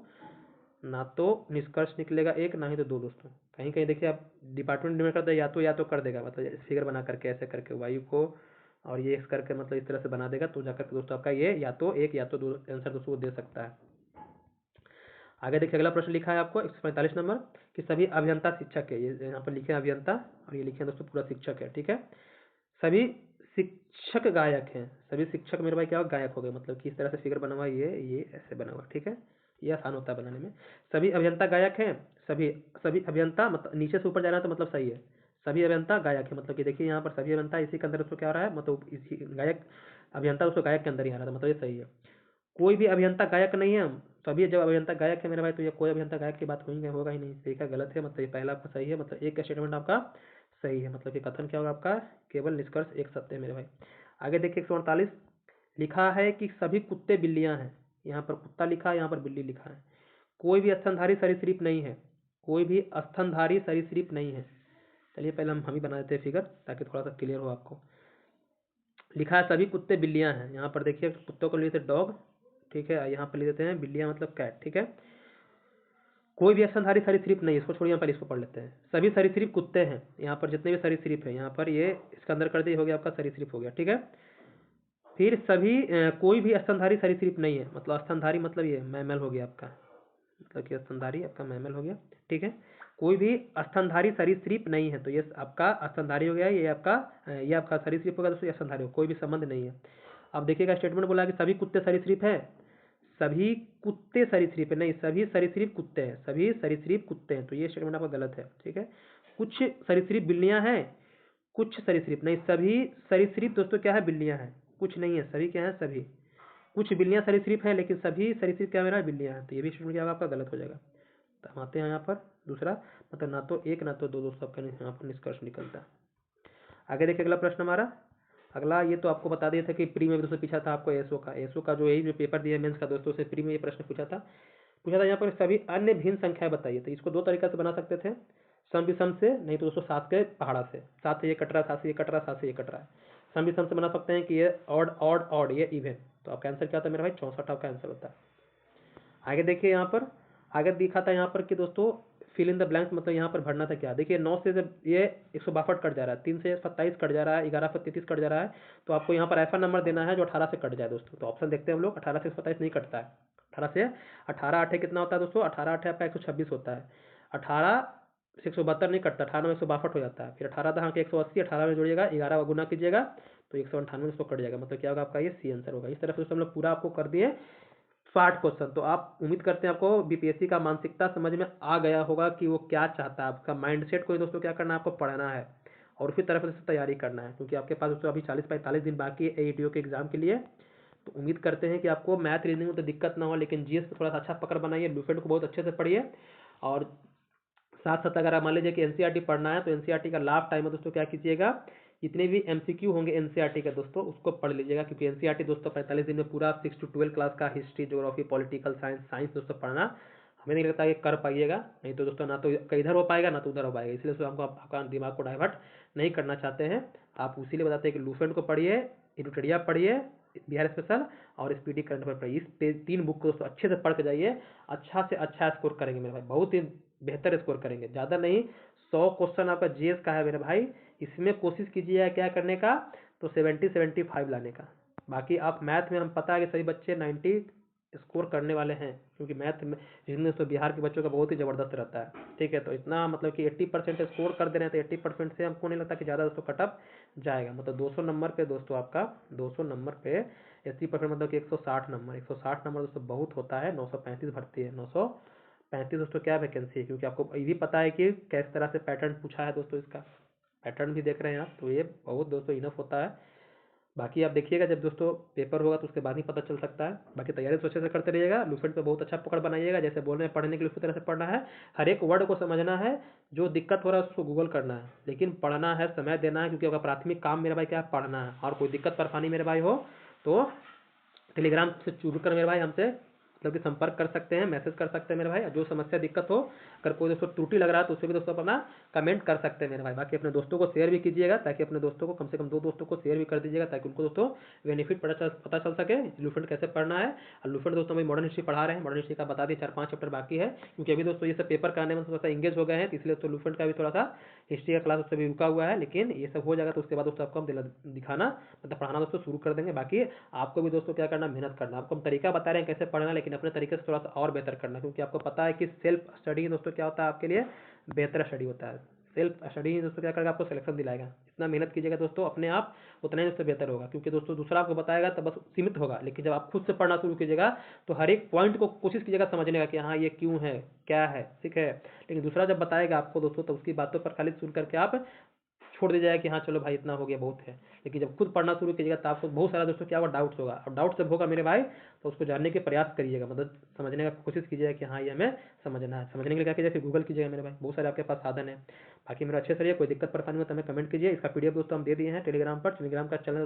ना तो निष्कर्ष निकलेगा एक, ना ही तो दो दोस्तों। कहीं कहीं देखिए आप डिपार्टमेंट में कर दे, या तो कर देगा, मतलब फिगर बना करके ऐसे करके वायु को और ये एक्स करके मतलब इस तरह से बना देगा, तो जाकर के दोस्तों आपका ये या तो एक या तो दो आंसर दोस्तों को दे सकता है। आगे देखिए अगला प्रश्न लिखा है आपको 145 नंबर कि सभी अभियंता शिक्षक है, ये यहाँ पर लिखे हैं अभियंता और ये लिखे हैं दोस्तों पूरा शिक्षक है, ठीक है। सभी शिक्षक गायक हैं, सभी शिक्षक मेरे भाई क्या होगा गायक हो गए, मतलब कि इस तरह से फिगर बना हुआ है, ये ऐसे बना हुआ, ठीक है। ये आसान होता है बनाने में। सभी अभियंता गायक हैं, सभी सभी अभियंता मतलब नीचे से ऊपर जा रहा है तो मतलब सही है। सभी अभियंता गायक है, मतलब कि देखिए यहाँ पर सभी अभियंता इसी के अंदर उसको क्या हो रहा है, मतलब इसी गायक अभियंता उसको गायक के अंदर ही आ रहा था, मतलब ये सही है। कोई भी अभियंता गायक नहीं है, सभी जब अभियंता गायक है मेरे भाई, तो ये कोई अभियंता गायक की बात होगा ही नहीं, सही का गलत है, मतलब ये पहला आपका सही है, मतलब एक का स्टेटमेंट आपका सही है, मतलब कि कथन क्या होगा आपका, केवल निष्कर्ष एक सत्य है मेरे भाई। आगे देखिए 148 लिखा है कि सभी कुत्ते बिल्लियां हैं, यहाँ पर कुत्ता लिखा है, यहाँ पर बिल्ली लिखा है। कोई भी स्तनधारी सरीसृप नहीं है, कोई भी स्तनधारी सरीसृप नहीं है। चलिए पहले हम ही बना देते हैं फिगर, ताकि थोड़ा सा क्लियर हो आपको। लिखा है सभी कुत्ते बिल्लियां हैं, यहाँ पर देखिए कुत्तों को ले लेते डॉग, ठीक है, यहाँ पर ले देते हैं बिल्लियां मतलब कैट, ठीक है। कोई भी स्तनधारी सरीसृप नहीं, इसको छोड़िए, यहाँ पर इसको पढ़ लेते हैं। सभी सरीसृप कुत्ते हैं, यहाँ पर जितने भी सरीसृप है यहाँ पर ये इसके अंदर कर दिए, हो गया आपका सरीसृप हो गया, ठीक है। फिर सभी कोई भी स्तनधारी सरीसृप नहीं है, मतलब स्तनधारी मतलब ये मैमल हो गया आपका, मतलब कि स्तनधारी आपका मैमल हो गया, ठीक है। कोई भी स्तनधारी सरीसृप नहीं है, तो ये आपका स्तनधारी हो गया, ये आपका सरीसृप होगा दोस्तों, ये स्तनधारी हो, कोई भी संबंध नहीं है। अब देखिएगा स्टेटमेंट बोला कि सभी कुत्ते सरीसृप है, सभी कुत्ते सरीसृप है नहीं, सभी सरीसृप कुत्ते हैं, सभी सरीसृप कुत्ते हैं, तो ये स्टेटमेंट आपका गलत है, ठीक है। कुछ सरीसृप बिल्लियां हैं, कुछ सरीसृप नहीं, सभी सरीसृप दोस्तों क्या है बिल्लियां हैं, कुछ नहीं है, सभी क्या है सभी। कुछ बिल्लियां सरीसृप है, लेकिन सभी सरीसृप क्या मेरा बिल्लियां हैं, तो ये भी स्टेटमेंट क्या होगा आपका गलत हो जाएगा। तो हम आते हैं यहाँ पर दूसरा, मतलब ना तो एक ना तो दो दोस्तों आपका यहाँ पर निष्कर्ष निकलता है। आगे देखिए अगला प्रश्न हमारा, अगला ये तो आपको बता दिया था कि प्री में भी दोस्तों पूछा था आपको एसओ का जो यही जो पेपर दिया मेंस का दोस्तों से प्री में ये प्रश्न पूछा था यहाँ पर सभी अन्य भिन्न संख्याएं बताइए, तो इसको दो तरीका से बना सकते थे, सम विषम से, नहीं तो दोस्तों सात के पहाड़ा से, सात से ये कट रहा है, सात से ये कट रहा है, सात से ये कट रहा है। सम विषम से बना सकते हैं कि ये ऑड ऑड ऑड, ये इवन, तो आपका आंसर क्या होता है मेरा भाई 64 आपका आंसर होता है। आगे देखिए यहाँ पर, आगे दिखा था यहाँ पर कि दोस्तों फिल इन द ब्लैंक्स, मतलब यहाँ पर भरना था क्या, देखिए 9 से जब ये 162 कट जा रहा है, 3 से 27 कट जा रहा है, 11 से 33 कट जा रहा है, तो आपको यहाँ पर ऐसा नंबर देना है जो 18 से कट जाए दोस्तों। तो ऑप्शन देखते हैं हम लोग, 18 से 27 नहीं कटता है, 18 से 18 8 कितना होता है दोस्तों, 18 8 आपका 126 होता है, 18 से 172 नहीं कटता, 18 में 162 हो जाता है, फिर 18 था के 180, 18 में जोड़िएगा, 11 का गुना कीजिएगा तो 198 इसको कट जाएगा, मतलब क्या होगा आपका ये सी आंसर होगा। इस तरह से हम लोग पूरा आपको कर दिए 60 क्वेश्चन। तो आप उम्मीद करते हैं आपको बीपीएससी का मानसिकता समझ में आ गया होगा कि वो क्या चाहता है, आपका माइंडसेट को दोस्तों क्या करना है, आपको पढ़ना है और उसी तरफ से तैयारी करना है, क्योंकि आपके पास दोस्तों अभी 40-45 दिन बाकी है एईटीओ के एग्जाम के लिए। तो उम्मीद करते हैं कि आपको मैथ रीजनिंग में तो दिक्कत ना हो, लेकिन जीएस को थोड़ा सा अच्छा पकड़ बनाइए, ब्लूप्रिंट को बहुत अच्छे से पढ़िए, और साथ साथ अगर आप मान लीजिए कि एनसीईआरटी पढ़ना है तो एनसीईआरटी का लास्ट टाइम है दोस्तों क्या कीजिएगा, जितने भी एमसीक्यू होंगे एनसीईआरटी के दोस्तों उसको पढ़ लीजिएगा, क्योंकि एनसीईआरटी दोस्तों 45 दिन में पूरा 6 to 12 क्लास का हिस्ट्री ज्योग्राफी पॉलिटिकल साइंस दोस्तों पढ़ना, हमें नहीं लगता कि कर पाइएगा, नहीं तो दोस्तों ना तो इधर हो पाएगा ना तो उधर हो पाएगा, इसलिए हमको आपका दिमाग को डाइवर्ट नहीं करना चाहते हैं, आप उसी लिए बताते हैं कि लूसेंट को पढ़िए, इरिटेरिया पढ़िए, बिहार स्पेशल और स्पीडी करंट अफेयर पढ़िए। इस 3 बुक को दोस्तों अच्छे से पढ़ के जाइए, अच्छा से अच्छा स्कोर करेंगे मेरे भाई, बहुत ही बेहतर स्कोर करेंगे। ज़्यादा नहीं, 100 क्वेश्चन आपका जीएस का है मेरे भाई, इसमें कोशिश कीजिए क्या करने का, तो 70-75 लाने का। बाकी आप मैथ में, हम पता है कि सभी बच्चे 90 स्कोर करने वाले हैं, क्योंकि मैथ में रीजनिंग तो बिहार के बच्चों का बहुत ही ज़बरदस्त रहता है। ठीक है, तो इतना मतलब कि 80% स्कोर कर दे रहे हैं, तो 80% से हमको नहीं लगता कि ज़्यादा दोस्तों कटअप जाएगा। मतलब 200 नंबर पे दोस्तों, आपका 200 नंबर पे 80% मतलब कि 160 नंबर, 160 नंबर दोस्तों बहुत होता है। 935 भर्ती है, 935 दोस्तों क्या वैकेंसी है, क्योंकि आपको ये भी पता है कि किस तरह से पैटर्न पूछा है दोस्तों, इसका पैटर्न भी देख रहे हैं आप, तो ये बहुत दोस्तों इनफ होता है। बाकी आप देखिएगा जब दोस्तों पेपर होगा तो उसके बाद ही पता चल सकता है। बाकी तैयारी तो अच्छे से करते रहिएगा, लूसेंट पे बहुत अच्छा पकड़ बनाइएगा, जैसे बोल रहे हैं पढ़ने के लिए उसी तरह से पढ़ना है, हर एक वर्ड को समझना है, जो दिक्कत हो रहा है उसको गूगल करना है, लेकिन पढ़ना है, समय देना है, क्योंकि आपका प्राथमिक काम मेरे भाई क्या है, पढ़ना है। और कोई दिक्कत परेशानी मेरे भाई हो तो टेलीग्राम से जुड़ कर मेरे भाई हमसे मतलब कि संपर्क कर सकते हैं, मैसेज कर सकते हैं मेरे भाई। जो समस्या दिक्कत हो, अगर कोई दोस्तों त्रुटि लग रहा है तो उसे भी दोस्तों अपना कमेंट कर सकते हैं मेरे भाई। बाकी अपने दोस्तों को शेयर भी कीजिएगा, ताकि अपने दोस्तों को कम से कम 2 दोस्तों को शेयर भी कर दीजिएगा, ताकि उनको दोस्तों बेनिफिट पता चल सके लूसेंट कैसे पढ़ना है। और लूसेंट दोस्तों में मॉडर्न हिस्ट्री पढ़ा रहे हैं, मॉडर्न हिस्ट्री का बता दिए 4-5 चैप्टर बाकी है, क्योंकि अभी दोस्तों ये सब पेपर कराने में थोड़ा सा इंगेज हो गए हैं, तो इसलिए तो लूसेंट का भी थोड़ा सा हिस्ट्री का क्लास उससे भी रुका हुआ है। लेकिन ये सब हो जाएगा तो उसके बाद दोस्तों आपको हम दिखाना मतलब पढ़ाना दोस्तों शुरू कर देंगे। बाकी आपको भी दोस्तों क्या करना, मेहनत करना। आपको हम तरीका बता रहे हैं कैसे पढ़ना, लेकिन अपने तरीके से थोड़ा सा और बेहतर करना, क्योंकि आपको पता है कि सेल्फ स्टडी दोस्तों क्या होता है आपके लिए, बेहतर स्टडी होता है। सेल्फ स्टडी दोस्तों क्या करेगा, आपको सिलेक्शन दिलाएगा। जितना मेहनत कीजिएगा दोस्तों अपने आप, उतना ही दोस्तों बेहतर होगा, क्योंकि दोस्तों दूसरा आपको बताएगा तो बस सीमित होगा, लेकिन जब आप खुद से पढ़ना शुरू कीजिएगा तो हर एक पॉइंट को कोशिश कीजिएगा समझने का कि हाँ ये क्यों है, क्या है, ठीक है। लेकिन दूसरा जब बताएगा आपको दोस्तों, तो उसकी बातों पर खाली सुन करके आप छोड़ दीजिएगा कि हाँ चलो भाई इतना हो गया, बहुत है। लेकिन जब खुद पढ़ना शुरू कीजिएगा तो आपको बहुत सारा दोस्तों क्या होगा, डाउट्स होगा। अब डाउट जब होगा मेरे भाई, तो उसको जानने के प्रयास करिएगा, मतलब समझने का कोशिश कीजिएगा कि हाँ ये हमें समझना है। समझने के लिए क्या कीजिए, फिर गूगल कीजिएगा मेरे भाई, बहुत सारे आपके पास साधन है। बाकी मेरा अच्छे से रहिए, कोई दिक्कत परेशानी हो तो हमें कमेंट कीजिए। इसका पीडीएफ दोस्तों हम दे दिए हैं टेलीग्राम पर, टेलीग्राम का चैनल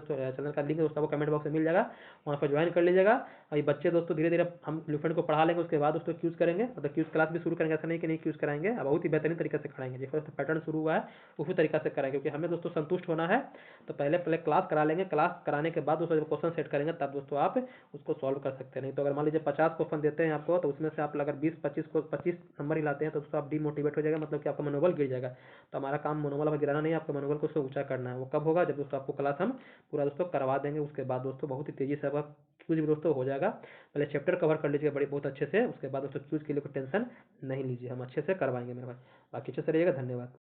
का लिंक दोस्तों आपको कमेंट बॉक्स में मिल जाएगा, वहाँ पर ज्वाइन कर लीजिएगा। और ये बच्चे दोस्तों धीरे धीरे हम लूसेंट को पढ़ा लेंगे, उसके बाद दोस्तों क्यूज करेंगे, मतलब क्यूज क्लास भी शुरू करेंगे, ऐसा नहीं कि नहीं क्यूज कराएंगे, बहुत ही बेहतरीन तरीके से कराएंगे। जैसे पैटर्न शुरू हुआ है उसी तरीका से कराएंगे, क्योंकि हमें दोस्तों संतुष्ट होना है। तो पहले क्लास करा लेंगे, क्लास कराने के बाद दोस्तों जब क्वेश्चन सेट करेंगे तब दोस्तों आप उसको सॉल्व कर सकते हैं। नहीं तो अगर मान लीजिए 50 क्वेश्चन देते हैं आपको, तो उसमें से आप अगर 25 नंबर ही लाते हैं तो दोस्तों आप डीमोटिवेट हो जाएगा, मतलब कि आपका मनोबल गिर जाएगा। तो हमारा काम मनोबल हमें गिराना नहीं है, आपका मनोबल को उससे ऊंचा करना है। वो कब होगा, जब दोस्तों आपको क्लास हम पूरा दोस्तों करवा देंगे, उसके बाद दोस्तों बहुत ही तेजी से अब क्यूज भी दोस्तों हो जाएगा। पहले चैप्टर कवर कर लीजिएगा बड़े बहुत अच्छे से, उसके बाद दोस्तों क्यूज के लिए कोई टेंशन नहीं लीजिए, हम अच्छे से करवाएंगे मेरे भाई। बाकी अच्छे से रहिएगा, धन्यवाद।